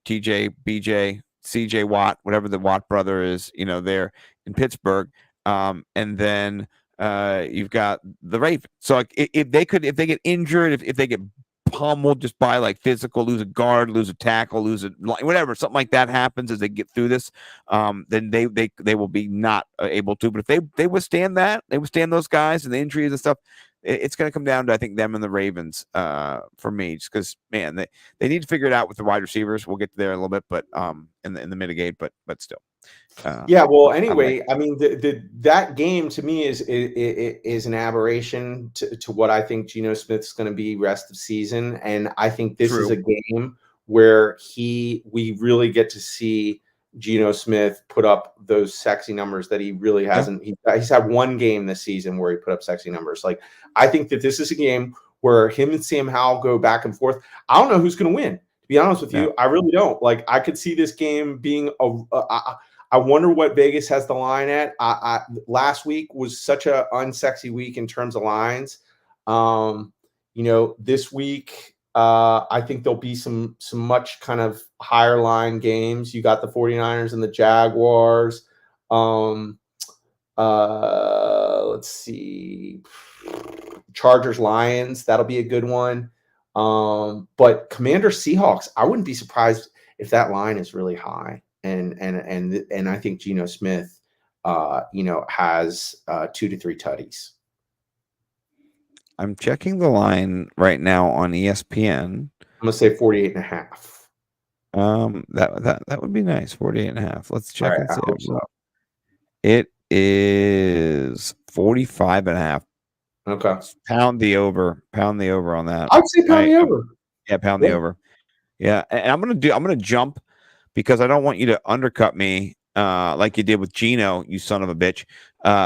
TJ, BJ, CJ Watt, whatever the Watt brother is, there in Pittsburgh. And then you've got the Ravens. So like, if they get injured, if they get pummeled just by like physical, lose a guard, lose a tackle, lose a whatever, something like that happens as they get through this, then they will be not able to. But if they withstand that, they withstand those guys and the injuries and stuff, it's going to come down to, I think, them and the Ravens for me, just because, man, they need to figure it out with the wide receivers. We'll get there a little bit, but in the mitigate, but still. Yeah. Well, anyway, I mean, that game to me is an aberration to what I think Geno Smith's going to be rest of season, and I think this is a game where we really get to see Geno Smith put up those sexy numbers that he really hasn't. He's had one game this season where he put up sexy numbers. Like, I think that this is a game where him and Sam Howell go back and forth. I don't know who's going to win. To be honest with you, I really don't. Like, I could see this game being I wonder what Vegas has the line at. Last week was such a unsexy week in terms of lines. This week, I think there'll be some much kind of higher line games. You got the 49ers and the Jaguars. Let's see. Chargers, Lions, that'll be a good one. But Commander Seahawks, I wouldn't be surprised if that line is really high. And I think Geno Smith, has 2 to 3 tutties. I'm checking the line right now on ESPN. I'm gonna say 48.5. That would be nice. 48.5. Let's check Right, and see. so. It is 45.5. Okay. Pound the over on that. I'd say pound the over. Yeah, pound the over. Yeah, and I'm gonna jump because I don't want you to undercut me like you did with Geno, you son of a bitch.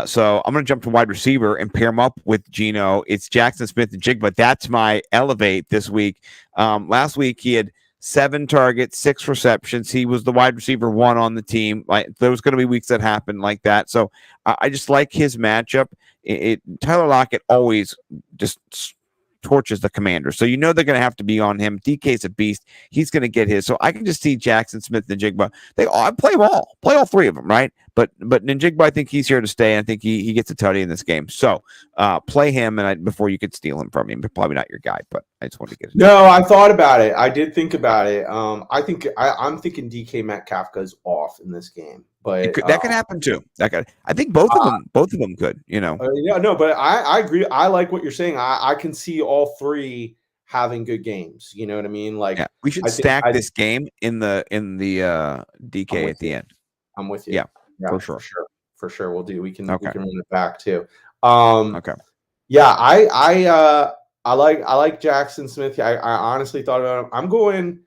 So I'm gonna jump to wide receiver and pair him up with Geno. It's Jackson Smith and Jigba. That's my elevate this week. Last week he had 7 targets, 6 receptions. He was the wide receiver 1 on the team. Like there was going to be weeks that happened like that. So I just like his matchup. Tyler Lockett always just torches the Commanders. So they're going to have to be on him. DK's a beast. He's going to get his. So I can just see Jackson Smith and Njigba. I play them all. Play all 3 of them, right? But Njigba, I think he's here to stay. I think he gets a tutty in this game. So play him before you could steal him from him. Probably not your guy, but I just want to get it. No, I thought about it. I did think about it. I'm thinking DK Metcalf goes off in this game. But that could happen too. I think both of them could. But I agree. I like what you're saying. I can see all 3 having good games. You know what I mean? Like we should stack this game in the DK at the end. I'm with you. Yeah, for sure. We'll do. We can run it back too. Okay. Yeah, I like Jackson Smith. I honestly thought about him. I'm going.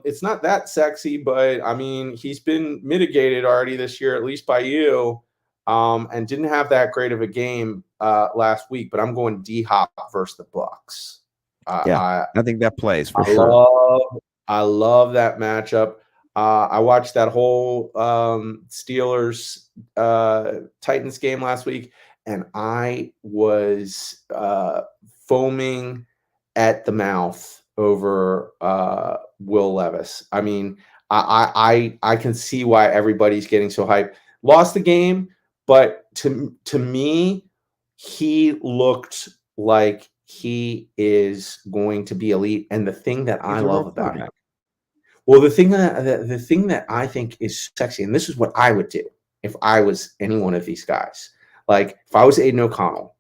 It's not that sexy, but I mean, he's been mitigated already this year, at least by you, and didn't have that great of a game last week. But I'm going D-Hop versus the Bucks. I think that plays for sure. I love that matchup. I watched that whole Steelers Titans game last week, and I was foaming at the mouth over Will Levis. I mean, I can see why everybody's getting so hyped. Lost the game, but to me, he looked like he is going to be elite. And the thing that I love about him, the thing that I think is sexy, and this is what I would do if I was any one of these guys. Like if I was Aiden O'Connell,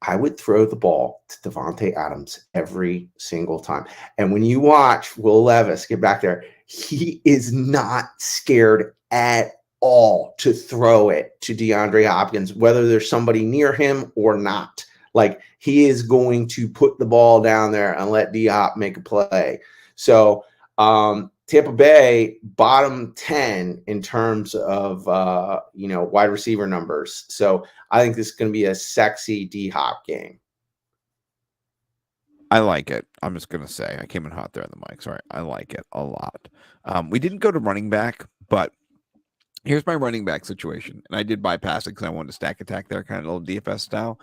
I would throw the ball to Devontae Adams every single time. And when you watch Will Levis get back there, he is not scared at all to throw it to DeAndre Hopkins, whether there's somebody near him or not. Like he is going to put the ball down there and let D-Hop make a play. So Tampa Bay bottom 10 in terms of wide receiver numbers. So I think this is going to be a sexy D-Hop game. I like it. I'm just going to say I came in hot there on the mic. Sorry. I like it a lot. We didn't go to running back, but here's my running back situation. And I did bypass it because I wanted to stack attack there, kind of a little DFS style.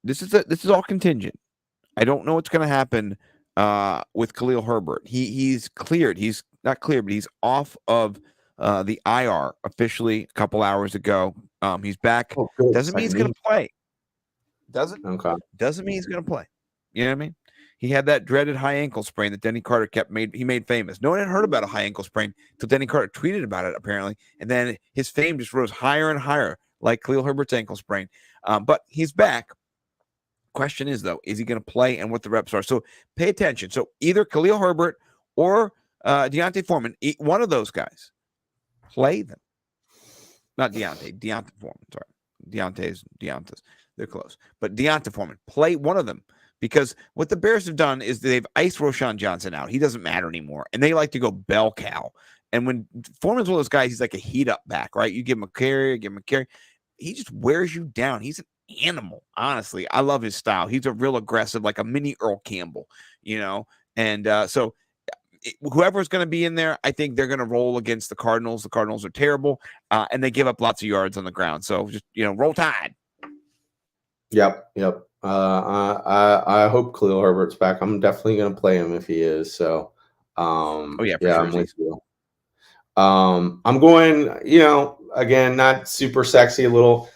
This is all contingent. I don't know what's going to happen with Khalil Herbert. He's cleared. He's not cleared, but he's off of the IR officially a couple hours ago. He's back. Doesn't mean he's going to play. Doesn't mean he's going to play. You know what I mean? He had that dreaded high ankle sprain that Denny Carter made famous. No one had heard about a high ankle sprain until Denny Carter tweeted about it, apparently. And then his fame just rose higher and higher, like Khalil Herbert's ankle sprain. But he's back. Question is, though, is he going to play and what the reps are? So pay attention. So either Khalil Herbert or Deontay Foreman, one of those guys, play them. Not Deontay Foreman. Sorry. Deontay's. They're close. But Deontay Foreman, play one of them. Because what the Bears have done is they've iced Roshan Johnson out. He doesn't matter anymore. And they like to go bell cow. And when Foreman's one of those guys, he's like a heat up back, right? You give him a carry, He just wears you down. He's an animal, honestly. I love his style. He's a real aggressive, like a mini Earl Campbell, And so whoever's going to be in there, I think they're going to roll against the Cardinals. The Cardinals are terrible, and they give up lots of yards on the ground. So just roll Tide. Yep. I hope Khalil Herbert's back. I'm definitely going to play him if he is. So, For sure. I'm with you. I'm going, again, not super sexy, a little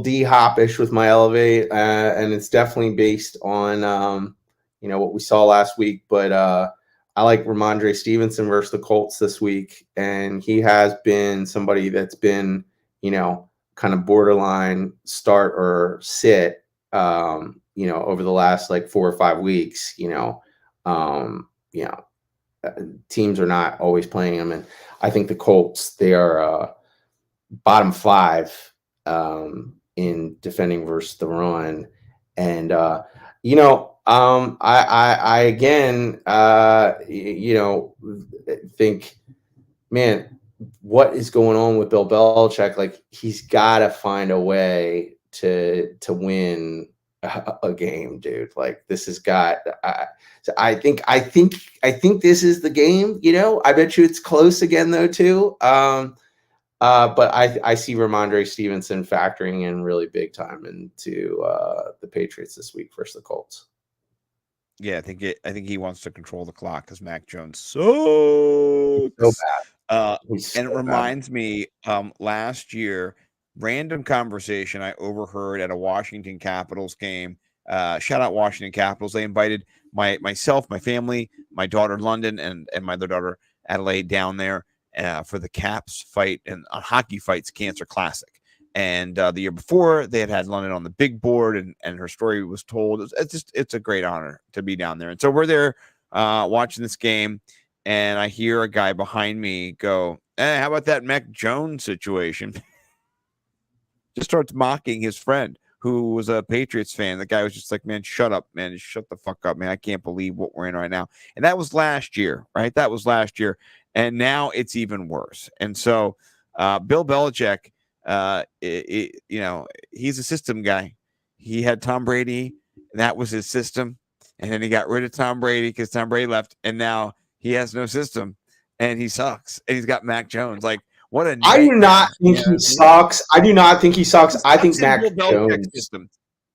D-hop-ish with my elevate, and it's definitely based on, what we saw last week. But I like Ramondre Stevenson versus the Colts this week, and he has been somebody that's been, kind of borderline start or sit, over the last like 4 or 5 weeks. Teams are not always playing him, and I think the Colts, they are bottom 5 in defending versus the run, and I again think, man, what is going on with Bill Belichick? Like, he's got to find a way to win a game, dude. Like, this has got. I think this is the game. I bet you it's close again though too. But I see Ramondre Stevenson factoring in really big time into the Patriots this week versus the Colts. Yeah, I think he wants to control the clock because Mac Jones sucks. So bad. And it reminds me, last year, random conversation I overheard at a Washington Capitals game. Shout out Washington Capitals. They invited myself, my family, my daughter London, and my other daughter Adelaide down there for the Caps fight and Hockey Fights Cancer Classic. And the year before, they had London on the big board, and her story was told. It's a great honor to be down there. And so we're there watching this game, and I hear a guy behind me go, "How about that Mac Jones situation?" Just starts mocking his friend, who was a Patriots fan. The guy was just like, "Man, shut up, man. Just shut the fuck up, man. I can't believe what we're in right now." And that was last year, right? That was last year. And now it's even worse. And so Bill Belichick, he's a system guy. He had Tom Brady, and that was his system. And then he got rid of Tom Brady because Tom Brady left. And now he has no system, and he sucks. And he's got Mac Jones. Like, what a nightmare. I do not think he sucks. I do not think he sucks. I think Mac Jones. System.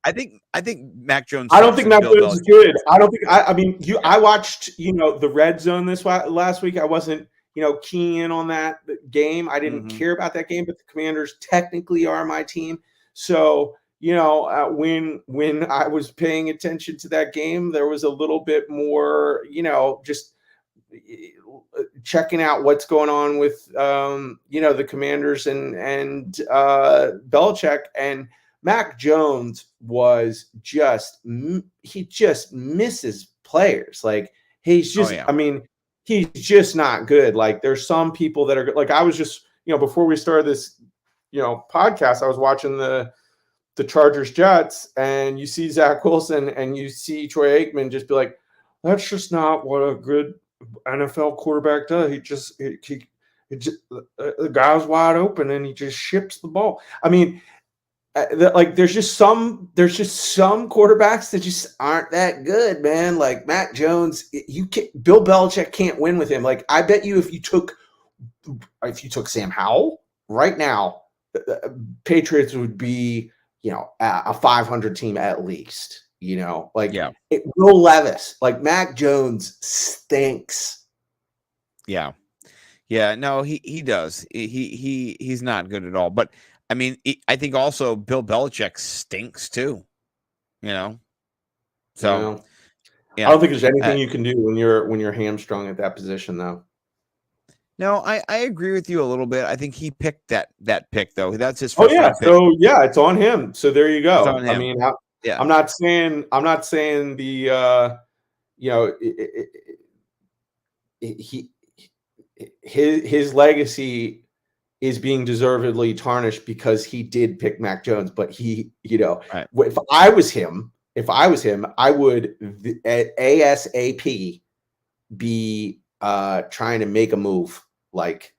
I think Mac Jones. I don't think Mac Jones is good. I don't think. I watched the red zone this last week. I wasn't keying in on that game. I didn't care about that game, but the Commanders technically are my team. So when I was paying attention to that game, there was a little bit more just checking out what's going on with the Commanders and Belichick. And Mac Jones was he just misses players. Like, he's just he's just not good. Like, there's some people that are good. Like, I was just before we started this podcast, I was watching the Chargers Jets, and you see Zach Wilson and you see Troy Aikman just be like, that's just not what a good NFL quarterback does. The guy's wide open and he just ships the ball. I mean, there's just some quarterbacks that just aren't that good, man. Like Mac Jones, Bill Belichick can't win with him. Like, I bet you if you took Sam Howell right now, Patriots would be a 500 team at least. Will Levis, like, Mac Jones stinks. Yeah. No, he does. He's not good at all. But I mean, I think also Bill Belichick stinks too. So I don't think there's anything you can do when you're hamstrung at that position, though. No, I agree with you a little bit. I think he picked that pick though. That's his first. Oh yeah, so yeah, it's on him. So there you go. I mean, yeah. I'm not saying the his legacy is being deservedly tarnished because he did pick Mac Jones, but he, right. If I was him, I would ASAP be trying to make a move, like,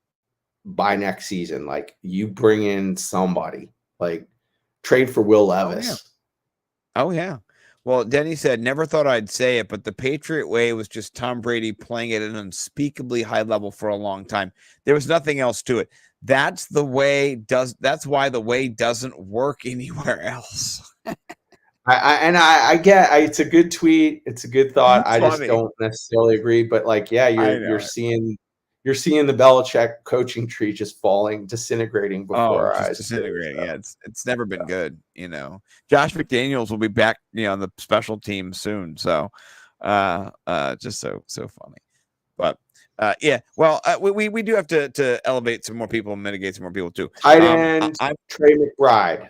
by next season. Like, you bring in somebody, like, trade for Will Levis. Oh yeah. Well, Denny said, never thought I'd say it, but the Patriot way was just Tom Brady playing at an unspeakably high level for a long time. There was nothing else to it. That's that's why the way doesn't work anywhere else. I get it's a good tweet. It's a good thought. I just Funny. don't necessarily agree. But like, yeah, you're seeing the Belichick coaching tree just falling, disintegrating before our eyes. Disintegrating. Yeah, it's never been good. Josh McDaniels will be back, on the special team soon. So, just so funny. But yeah, well, we do have to elevate some more people and mitigate some more people too. Tight end, Trey McBride.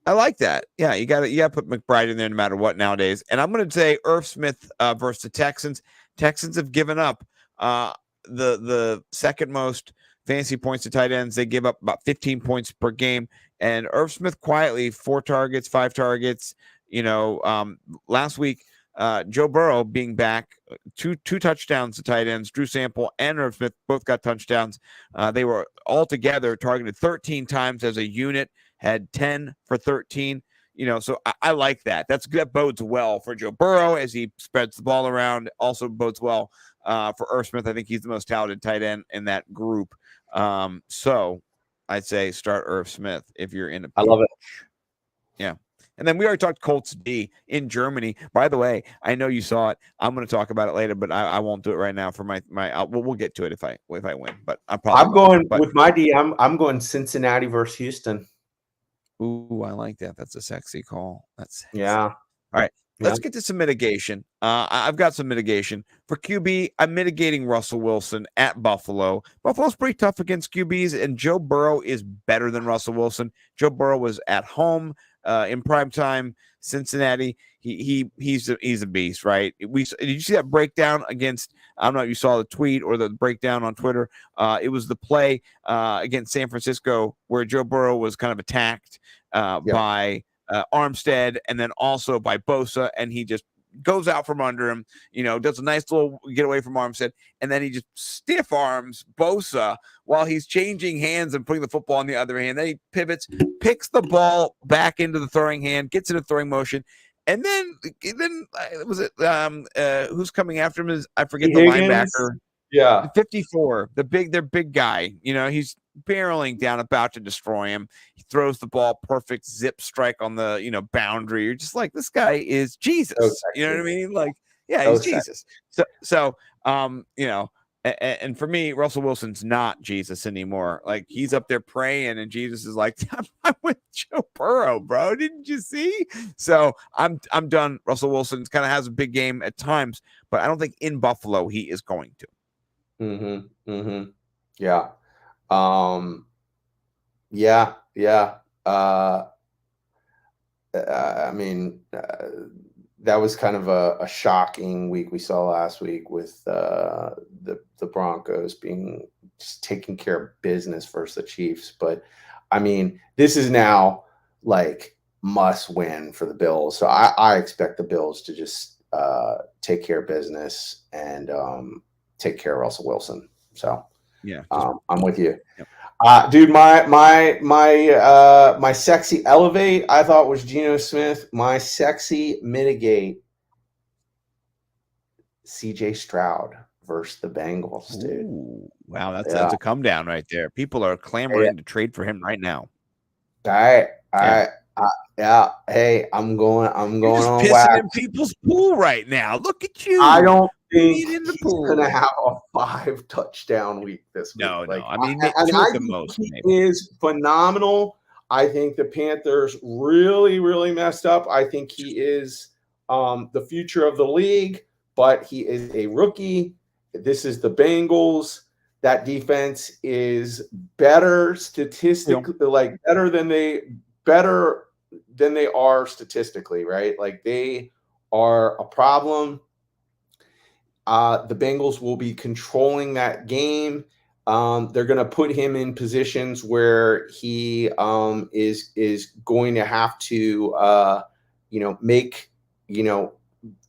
I like that. Yeah, you got to put McBride in there no matter what nowadays. And I'm going to say Irv Smith versus the Texans. Texans have given up the second most fantasy points to tight ends. They give up about 15 points per game. And Irv Smith quietly 4 targets, 5 targets. Last week Joe Burrow being back, two touchdowns to tight ends. Drew Sample and Irv Smith both got touchdowns. They were all together targeted 13 times as a unit. Had 10 for 13, so I like that. That bodes well for Joe Burrow as he spreads the ball around. Also bodes well for Irv Smith. I think he's the most talented tight end in that group. So I'd say start Irv Smith if you're in a pinch. I love it. Yeah. And then we already talked Colts D in Germany. By the way, I know you saw it. I'm going to talk about it later, but I won't do it right now for my we'll get to it if I win. But I'm going with my D. I'm going Cincinnati versus Houston. Ooh, I like that. That's a sexy call. That's sexy. Yeah. All right. Let's get to some mitigation. I've got some mitigation. For QB, I'm mitigating Russell Wilson at Buffalo. Buffalo's pretty tough against QBs, and Joe Burrow is better than Russell Wilson. Joe Burrow was at home in primetime. Cincinnati, he's a beast, right? Did you see that breakdown against? I don't know if you saw the tweet or the breakdown on Twitter. It was the play against San Francisco where Joe Burrow was kind of attacked by Armstead and then also by Bosa, and he just goes out from under him, does a nice little get away from Armstead, and then he just stiff arms Bosa while he's changing hands and putting the football in the other hand. Then he pivots, picks the ball back into the throwing hand, gets in a throwing motion, and then was it who's coming after him? I forget the linebacker. Yeah, 54, their big guy. He's barreling down, about to destroy him. He throws the ball, perfect zip strike on the boundary. You're just like, this guy is Jesus. You know what I mean? Like, yeah, he's Jesus. So and for me, Russell Wilson's not Jesus anymore. Like, he's up there praying, and Jesus is like, I'm with Joe Burrow, bro. Didn't you see? So I'm done. Russell Wilson kind of has a big game at times, but I don't think in Buffalo he is going to. Yeah. I mean, that was kind of a shocking week we saw last week with the Broncos being just taking care of business versus the Chiefs. But I mean, this is now like must win for the Bills. So I expect the Bills to just take care of business and take care of Russell Wilson. So yeah, I'm with you. Yep. Dude, my sexy elevate I thought was Geno Smith. My sexy mitigate, CJ Stroud versus the Bengals, dude. Ooh, wow, that's a come down right there. People are clamoring to trade for him right now. Hey, I'm going on pissing wax. in people's pool right now. Look at you. I don't think he's going to have a 5 touchdown week this week. No. I mean, he is phenomenal. I think the Panthers really, really messed up. I think he is the future of the league, but he is a rookie. This is the Bengals. That defense is better statistically, better than they are statistically, right? Like, they are a problem. The Bengals will be controlling that game. They're going to put him in positions where he is going to have to make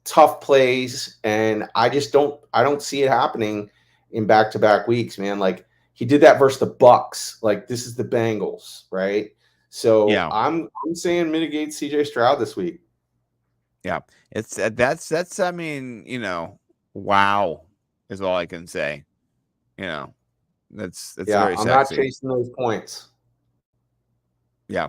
tough plays, and I don't see it happening in back-to-back weeks, man. Like, he did that versus the Bucks. Like, this is the Bengals, right? So yeah. I'm saying mitigate CJ Stroud this week. Yeah, it's that's. I mean, wow is all I can say. That's Yeah, very I'm not sexy. chasing those points. Yeah.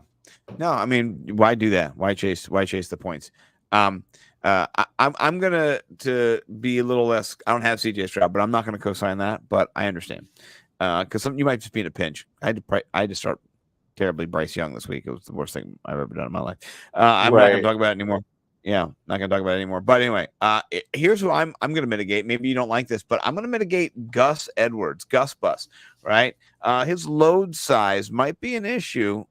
No, I mean, why do that? Why chase the points? I'm gonna to be a little less. I don't have CJ Stroud, but I'm not gonna co-sign that. But I understand because you might just be in a pinch. I had to start terribly Bryce Young this week. It was the worst thing I've ever done in my life. I'm not gonna Right. talk about it anymore. Yeah, not gonna talk about it anymore. But anyway, here's who I'm gonna mitigate. Maybe you don't like this, but I'm gonna mitigate Gus Edwards, Gus Bus. Right, his load size might be an issue.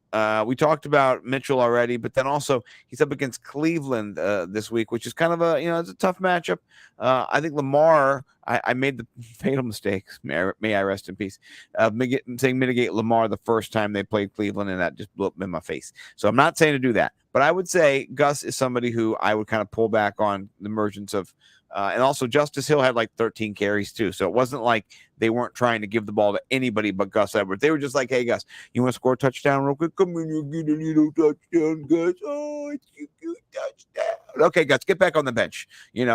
We talked about Mitchell already, but then also he's up against Cleveland this week, which is kind of it's a tough matchup. I think Lamar. I made the fatal mistake. May I rest in peace. Saying mitigate Lamar the first time they played Cleveland, and that just blew up in my face. So I'm not saying to do that, but I would say Gus is somebody who I would kind of pull back on the emergence of. And also Justice Hill had like 13 carries too. So it wasn't like they weren't trying to give the ball to anybody but Gus Edwards. They were just like, hey, Gus, you want to score a touchdown real quick? Come in, you get a little touchdown, Gus. Oh, it's a good touchdown. Okay, Gus, get back on the bench.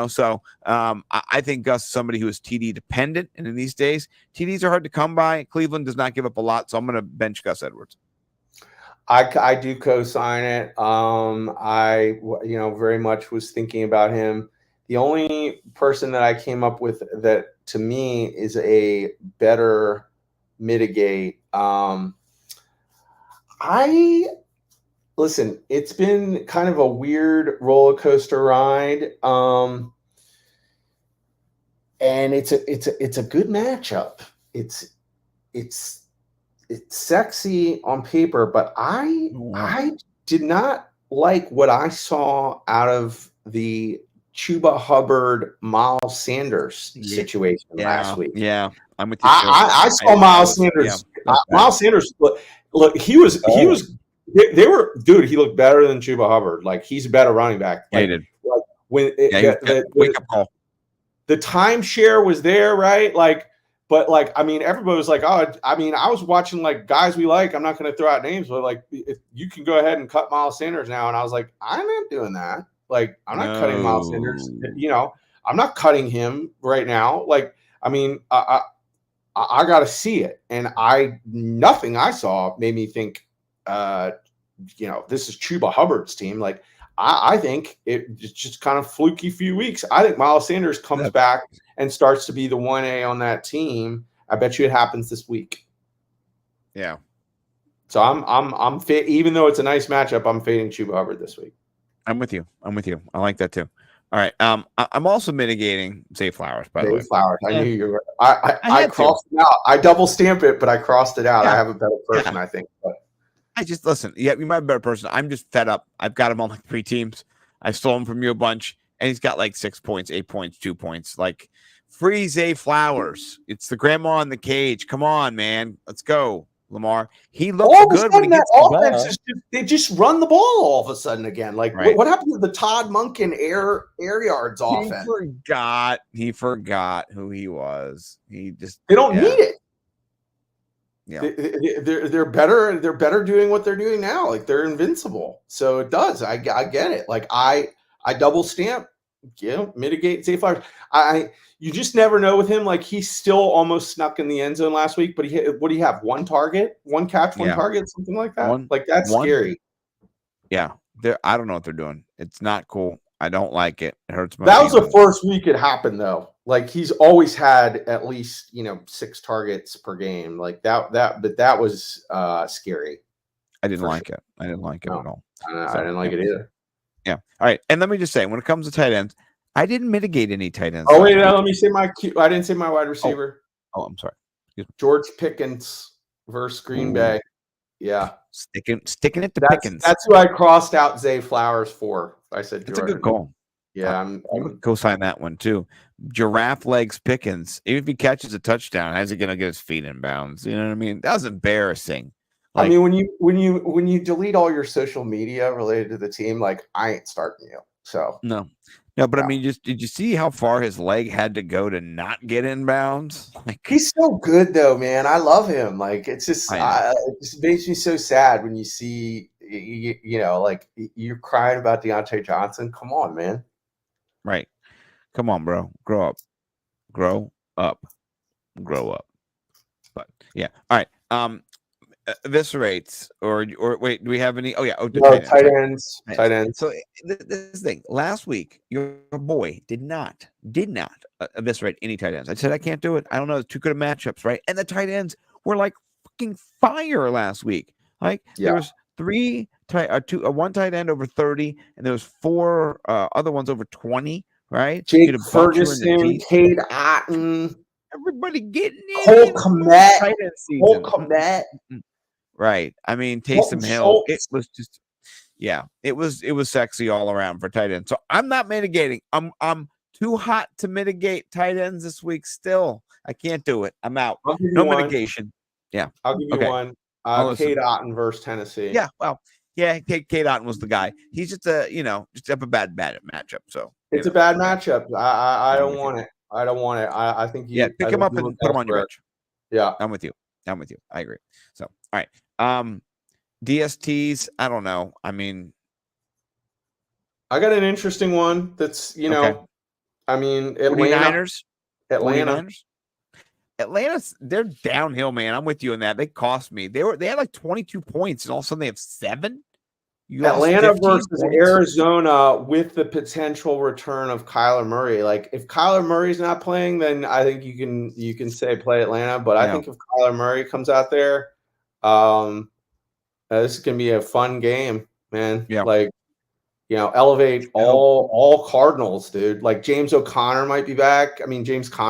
So I think Gus is somebody who is TD dependent. And in these days, TDs are hard to come by. Cleveland does not give up a lot. So I'm going to bench Gus Edwards. I do co-sign it. I very much was thinking about him. The only person that I came up with that to me is a better mitigate. Listen, it's been kind of a weird roller coaster ride. And it's a good matchup. It's sexy on paper, but I did not like what I saw out of the Chuba Hubbard Miles Sanders situation last week. Yeah, I'm with you. I saw Miles Sanders. Miles Sanders. Look, he was. They were, dude. He looked better than Chuba Hubbard. Like, he's a better running back. Like, he did. Like when wake up call. The timeshare was there, right? But I mean, everybody was like, oh, I mean, I was watching like guys we like. I'm not going to throw out names, but like, if you can go ahead and cut Miles Sanders now, and I was like, I'm not doing that. Like, I'm not cutting Miles Sanders. I'm not cutting him right now. Like, I mean, I got to see it, and nothing I saw made me think, this is Chuba Hubbard's team. Like, I think it's just kind of fluky few weeks. I think Miles Sanders comes back and starts to be the 1A on that team. I bet you it happens this week. Yeah. So I'm even though it's a nice matchup, I'm fading Chuba Hubbard this week. I'm with you. I like that too. All right. I'm also mitigating Zay Flowers, by the way. Flowers. I knew you were. I crossed it out. I double stamp it, but I crossed it out. Yeah. I have a better person, I think. But I just listen. Yeah, you might be a better person. I'm just fed up. I've got him on like 3 teams. I stole him from you a bunch, and he's got like 6 points, 8 points, 2 points. Like, free Zay Flowers. It's the grandma in the cage. Come on, man. Let's go, Lamar. He looks good when he gets the ball. They just run the ball all of a sudden again. Like, right. What happened to the Todd Monken air yards offense? He forgot who he was. They don't need it. Yeah, they're better. They're better doing what they're doing now. Like, they're invincible. So it does. I get it. Like, I double stamp. Mitigate Zay Flowers. You just never know with him. Like, he still almost snuck in the end zone last week, but what do you have? 1 target, 1 catch, 1 target, something like that. That's scary. Yeah, I don't know what they're doing. It's not cool. I don't like it. It hurts my. That was the first week it happened, though. Like, he's always had at least 6 targets per game. Like but that was scary. I didn't like it. I didn't like it at all. I didn't like it either. Yeah. All right. And let me just say, when it comes to tight ends, I didn't mitigate any tight ends. Oh, wait, let me say I didn't say my wide receiver. Oh, I'm sorry. George Pickens versus Green Bay. Yeah. Sticking it to Pickens. That's who I crossed out Zay Flowers for. I said Jordan. That's a good call. Yeah. I'm going to co-sign that one too. Giraffe legs Pickens. Even if he catches a touchdown, how's he going to get his feet in bounds? You know what I mean? That was embarrassing. Like, I mean, when you delete all your social media related to the team, like, I ain't starting you. So no, but I mean, did you see how far his leg had to go to not get in bounds? Like, he's so good though, man. I love him. Like, it's just it just makes me so sad when you see you know, like you're crying about Deontay Johnson. Come on, man. Right. Come on, bro. Grow up. Grow up. Grow up. But yeah. All right. Eviscerates or wait, do we have any? Oh yeah. Oh, No, tight ends. ends. Tight ends. So this thing last week, your boy did not eviscerate any tight ends. I said I can't do it. I don't know. Too good of matchups, right? And the tight ends were like fucking fire last week. Like there was one tight end over 30, and there was 4 other ones over 20. Right? Jake Ferguson, Cade Otton, everybody getting in. Cole Kmet. Right. I mean, Taysom Hill. It was just, yeah. It was sexy all around for tight ends. So I'm not mitigating. I'm too hot to mitigate tight ends this week. Still, I can't do it. I'm out. No mitigation. Yeah. I'll give you one. Cade Otton versus Tennessee. Yeah. Well, yeah. Cade Otton was the guy. He's just just have a bad matchup. So it's a bad matchup. I don't want it. I don't want it. I think you pick him up and put him on your bench. Yeah. I'm with you. I agree. So all right. DSTs, I don't know. I mean, I got an interesting one that's, I mean, Atlanta. Atlanta's they're downhill, man. I'm with you on that. They cost me. They had like 22 points, and all of a sudden they have 7. Atlanta versus Arizona with the potential return of Kyler Murray. Like if Kyler Murray's not playing, then I think you can say play Atlanta. But I think if Kyler Murray comes out there, this is gonna be a fun game, man. Yeah. Like, elevate all Cardinals, dude. Like James Conner might be back. I mean, Kyler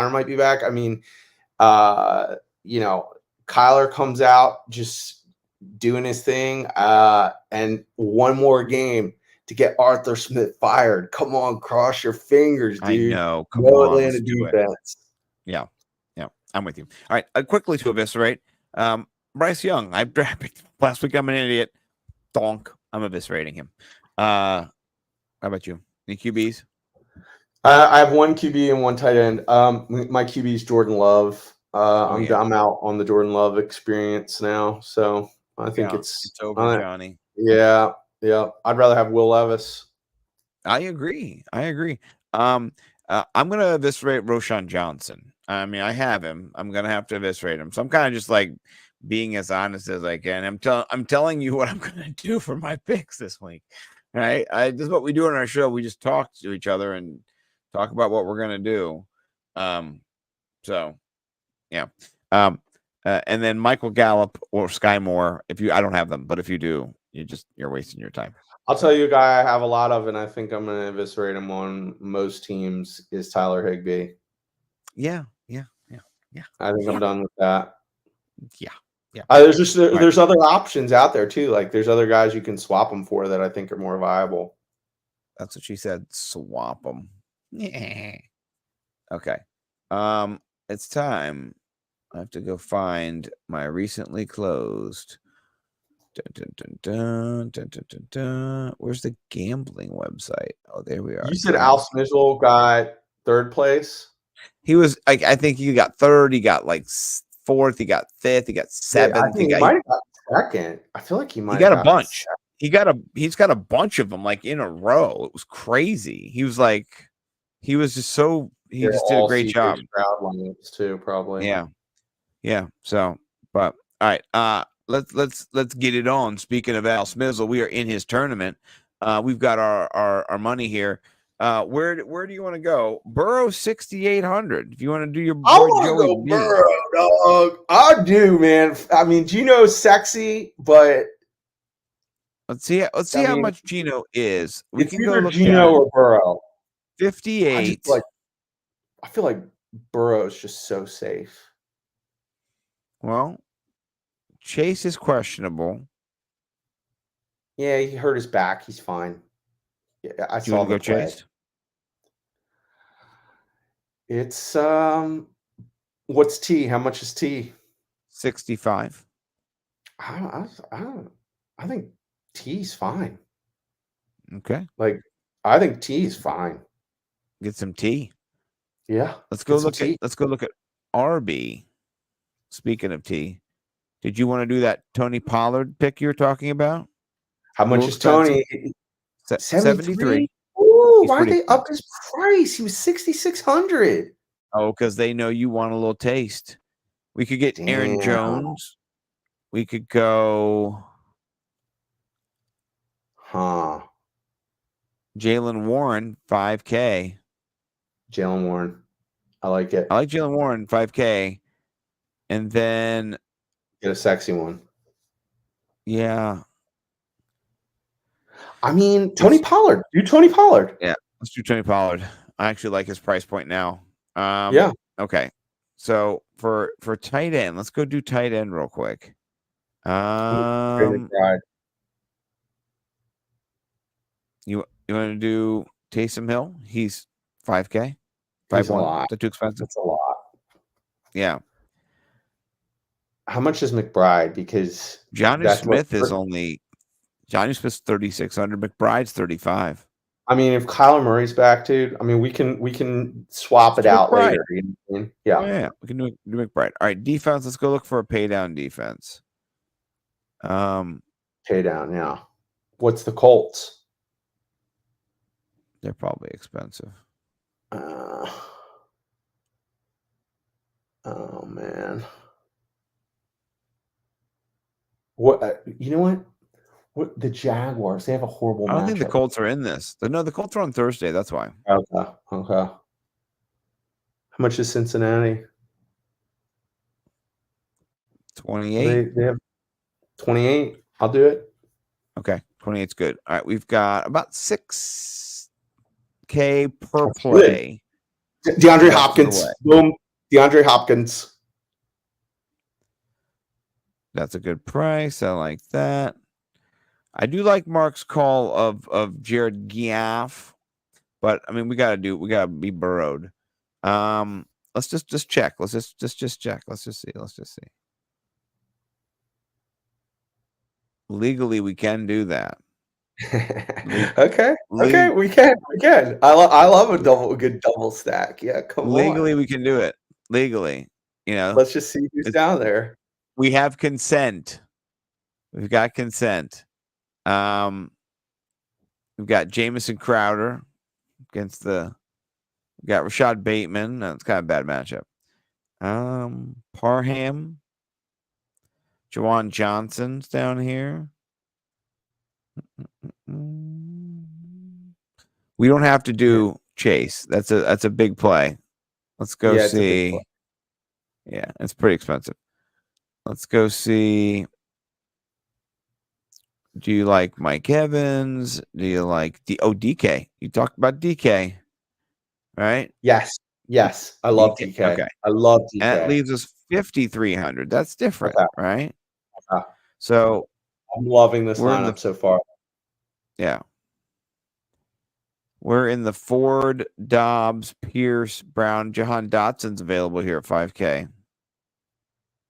comes out just doing his thing, and one more game to get Arthur Smith fired. Come on, cross your fingers, dude. I know. Come on, Atlanta defense. Yeah, I'm with you. All right, quickly to eviscerate. Bryce Young, I picked last week. I'm an idiot. Donk. I'm eviscerating him. How about you? Any QBs? I have one QB and one tight end. My QB is Jordan Love. I'm out on the Jordan Love experience now, so I think it's over, Johnny. Yeah. I'd rather have Will Levis. I agree. I'm gonna eviscerate Roshan Johnson. I mean, I have him. I'm gonna have to eviscerate him. So I'm kind of just like being as honest as I can. I'm telling you what I'm gonna do for my picks this week. Right? This is what we do on our show. We just talk to each other and talk about what we're gonna do. So yeah. And then Michael Gallup or Sky Moore. I don't have them, but if you do, you're wasting your time. I'll tell you a guy I have a lot of, and I think I'm going to eviscerate him on most teams is Tyler Higbee. Yeah. I think I'm done with that. Yeah. There's other options out there too. Like there's other guys you can swap them for that I think are more viable. That's what she said. Swap them. Yeah. Okay. It's time. I have to go find my recently closed. Where's the gambling website? Oh, there we are. You said Al Smizzle got 3rd place. He was like, I think he got 3rd. He got like 4th. He got 5th. He got 7th. I think he might have got 2nd. I feel like he might. He got a bunch. He's got a bunch of them like in a row. It was crazy. He was just so. He just did a great job. Crowd lines too, probably. Yeah. So, but all right. Let's get it on. Speaking of Al Smizzle, we are in his tournament. We've got our money here. Where do you want to go? Burrow 6,800. If you want to do your boy Joey B. Burrow, dog. I do, man. I mean, Gino's sexy, but let's see how much Gino is. We it's can either go look Gino or Burrow. 58. I feel like Burrow is just so safe. Well, Chase is questionable. Yeah, he hurt his back. He's fine. Yeah, I saw the play. Chase? It's what's T? How much is T? 65. I think T's fine. Okay. Like I think T is fine. Get some T. Yeah. Let's go look at RB. Speaking of T, did you want to do that Tony Pollard pick you were talking about? How much little is Tony? 73. Ooh, He's why pretty they up his price? He was 6,600. Oh, because they know you want a little taste. We could get Aaron Damn. Jones. We could go Huh. Jalen Warren, 5K. Jalen Warren. I like it. I like Jalen Warren, 5K. And then, Get a sexy one. yeah. I mean, Tony Pollard. Do Tony Pollard. Yeah, let's do Tony Pollard. I actually like his price point now. Yeah. Okay. So for tight end, let's go do tight end real quick. You want to do Taysom Hill? He's 5K. He's a 5-1. lot. Is that too expensive? That's a lot. Yeah. How much is McBride? Because Johnny Smith is only Johnny Smith's 3,600. McBride's 35. I mean, if Kyler Murray's back, dude, I mean, we can swap it out McBride. later. You know what I mean? Yeah. Oh, yeah. We can do McBride. All right, defense. Let's go look for a pay down defense. Pay down, yeah. What's the Colts? They're probably expensive. Oh man. What you know what? What the Jaguars? They have a horrible. I don't think the matchup. Colts are in this. No, the Colts are on Thursday. That's why. Okay. How much is Cincinnati? 28. They have 28. I'll do it. Okay, 28's good. All right, we've got about 6K per That's play. DeAndre Hopkins. Boom. DeAndre Hopkins. That's a good price. I like that. I do like Mark's call of Jared Goff, but I mean we gotta be burrowed. Let's just check. Let's just check. Let's just see. Legally, we can do that. Okay, we can. I love a good double stack. Yeah, come Legally, on. we can do it. Legally, Let's just see who's down there. We have consent. We've got consent. We've got Jamison Crowder against we got Rashad Bateman. That's kind of a bad matchup. Parham. Jawan Johnson's down here. We don't have to do Chase. That's a big play. Let's go see. Yeah, it's pretty expensive. Let's go see. Do you like Mike Evans? Do you like DK? You talked about DK, right? Yes. I love DK. Okay. I love DK. And that leaves us 5,300. That's different, right? Okay. So I'm loving this lineup so far. Yeah. We're in the Ford, Dobbs, Pierce, Brown, Jahan Dotson's available here at 5K.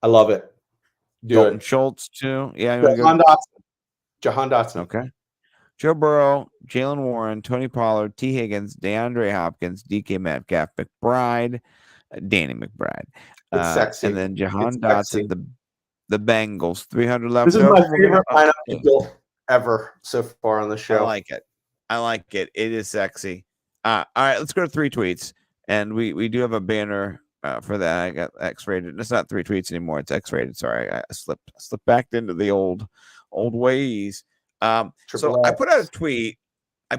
I love it. Dalton Schultz too. Yeah. Jahan Dotson. Okay. Joe Burrow, Jalen Warren, Tony Pollard, T. Higgins, DeAndre Hopkins, DK Metcalf, McBride, Danny McBride. It's sexy. And then Jahan Dotson, the Bengals, 300 left. This is my favorite lineup built ever so far on the show. I like it. It is sexy. All right, let's go to 3 tweets. And we do have a banner for that. I got X-rated. It's not 3 tweets anymore. It's X-rated. Sorry, I slipped back into the old ways. So I put out a tweet. I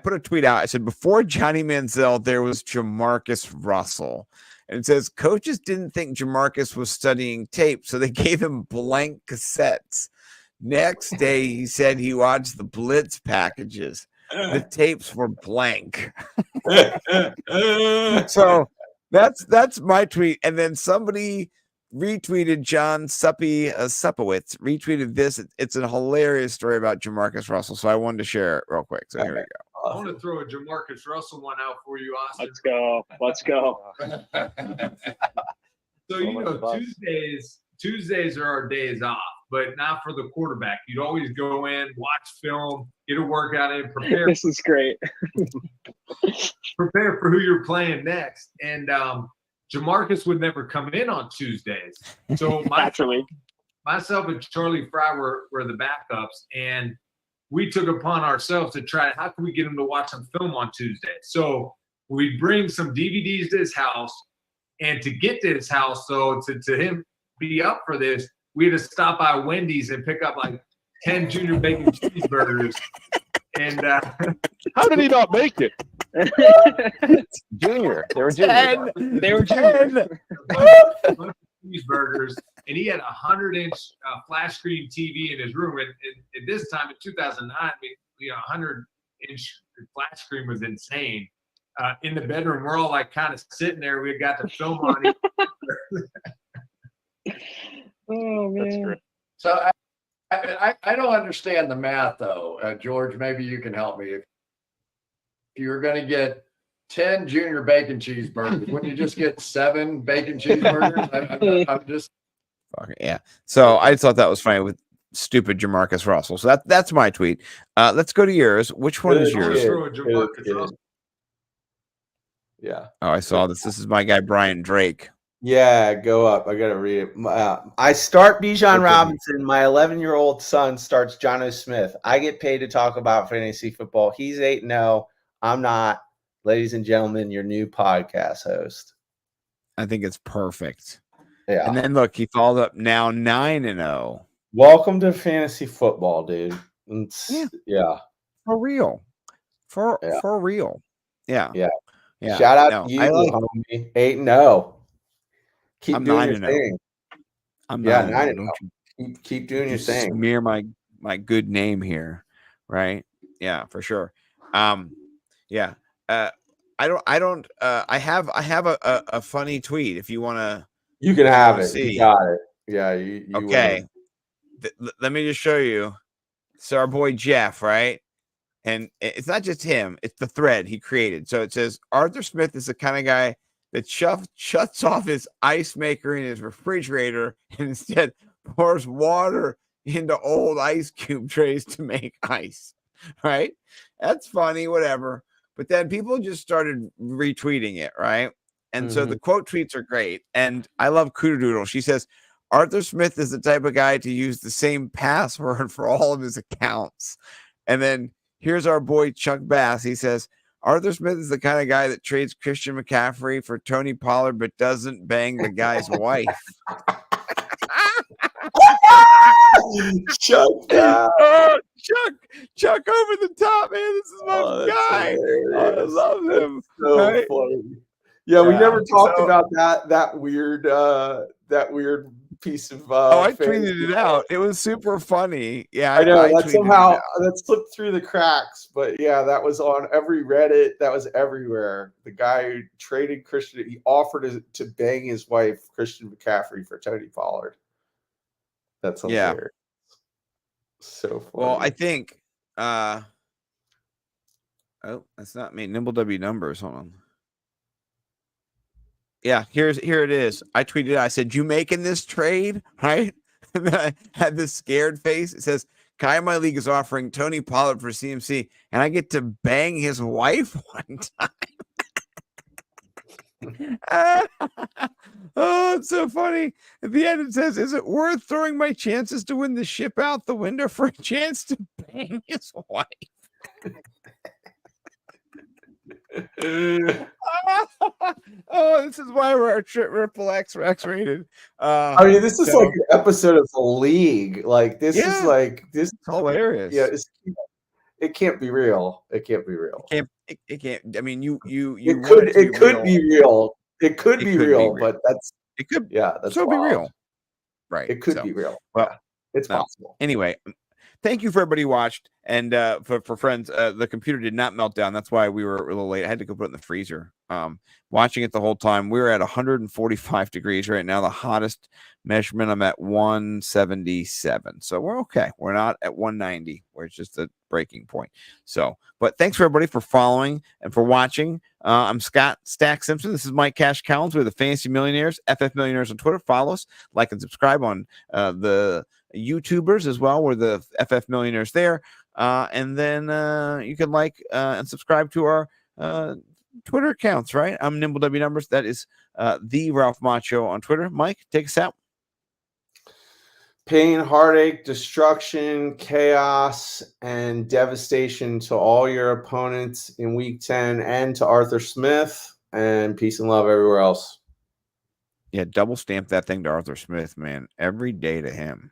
said, before Johnny Manziel, there was Jamarcus Russell. And it says, coaches didn't think Jamarcus was studying tape, so they gave him blank cassettes. Next day, he said he watched the Blitz packages. The tapes were blank. So that's my tweet. And then somebody retweeted John Supowitz, retweeted this. It's a hilarious story about Jamarcus Russell. So I wanted to share it real quick. So here we go. I want to throw a Jamarcus Russell one out for you, Austin. Let's go. So, Tuesdays are our days off, but not for the quarterback. You'd always go in, watch film, get a workout in, prepare. This is great. Prepare for who you're playing next. And Jamarcus would never come in on Tuesdays. So naturally, myself and Charlie Fry were the backups, and we took upon ourselves to try, how can we get him to watch some film on Tuesday? So we bring some DVDs to his house, and to get to his house, so to him be up for this, we had to stop by Wendy's and pick up like 10 junior bacon cheeseburgers. And How did he not make it? Junior. They were junior. They were junior. cheeseburgers, and he had a 100-inch flash screen TV in his room. And at this time in 2009, I mean, 100-inch flash screen was insane. In the bedroom, we're all like kind of sitting there. We got the film on it. Oh man. So I don't understand the math though, George. Maybe you can help me. If you're going to get 10 junior bacon cheeseburgers, wouldn't you just get 7 bacon cheeseburgers? I'm just. Okay, yeah. So I thought that was funny with stupid Jamarcus Russell. So that's my tweet. Let's go to yours. Which one is yours? Yeah. Oh, I saw this. This is my guy Brian Drake. Yeah, go up. I gotta read it. I start Bijan Robinson. My 11-year-old son starts Jonnu Smith. I get paid to talk about fantasy football. He's 8-0. I'm not. Ladies and gentlemen, your new podcast host. I think it's perfect. Yeah. And then look, he followed up now 9-0. Welcome to fantasy football, dude. Yeah. For real. For real. Yeah. Yeah. Yeah. Shout out to you, homie. 8-0. Keep I'm doing your 9-0. thing. I'm 9-0. Keep doing your thing. Smear my good name here, right? Yeah, for sure. Yeah. I have a funny tweet if you want to. You can have it. See. You got it. Yeah. You okay. Let me just show you. It's our boy Jeff, right? And it's not just him; it's the thread he created. So it says Arthur Smith is the kind of guy that shuts off his ice maker in his refrigerator and instead pours water into old ice cube trays to make ice. Right? That's funny, whatever. But then people just started retweeting it, right? And so the quote tweets are great. And I love Cooterdoodle. She says, Arthur Smith is the type of guy to use the same password for all of his accounts. And then here's our boy Chuck Bass. He says, Arthur Smith is the kind of guy that trades Christian McCaffrey for Tony Pollard, but doesn't bang the guy's wife. Chuck, Chuck over the top, man. This is my guy. I love him. So right? funny. Yeah, we never talked about that weird piece of. I tweeted it out. It was super funny. Yeah, I know that somehow that slipped through the cracks, but yeah, that was on every Reddit. That was everywhere. The guy who traded Christian, he offered to bang his wife, Christian McCaffrey, for Tony Pollard. That's hilarious. So funny. Well, I think. Oh, that's not me. Nimble W numbers. Hold on. Yeah, here it is. I tweeted. I said, "You making this trade, right?" And then I had this scared face. It says, "Guy in my league is offering Tony Pollard for CMC, and I get to bang his wife one time." Oh, it's so funny. At the end, it says, "Is it worth throwing my chances to win the ship out the window for a chance to bang his wife?" Oh, this is why we're triple X rated. I mean, this is like an episode of The League. Like this is like this. It's hilarious. Yeah, it can't be real. It can't be real. It can't. I mean, you. It could be real. It could be real, but it could. Yeah, that's so be real. Right. It could be real. Well, it's possible. Anyway. Thank you for everybody who watched. And for friends, the computer did not melt down. That's why we were a little late. I had to go put it in the freezer. Watching it the whole time. We were at 145 degrees right now. The hottest measurement, I'm at 177. So we're okay. We're not at 190, where it's just a breaking point. So, but thanks for everybody for following and for watching. I'm Scott Stack Simpson. This is Mike Cash Collins with the Fantasy Millionaires, FF Millionaires on Twitter. Follow us, like, and subscribe on the YouTubers as well. We're the FF Millionaires there. And then you can like and subscribe to our Twitter accounts, right? I'm Nimble W Numbers. That is the Ralph Macchio on Twitter. Mike, take us out. Pain, heartache, destruction, chaos, and devastation to all your opponents in week 10 and to Arthur Smith, and peace and love everywhere else. Yeah, double stamp that thing to Arthur Smith, man. Every day to him.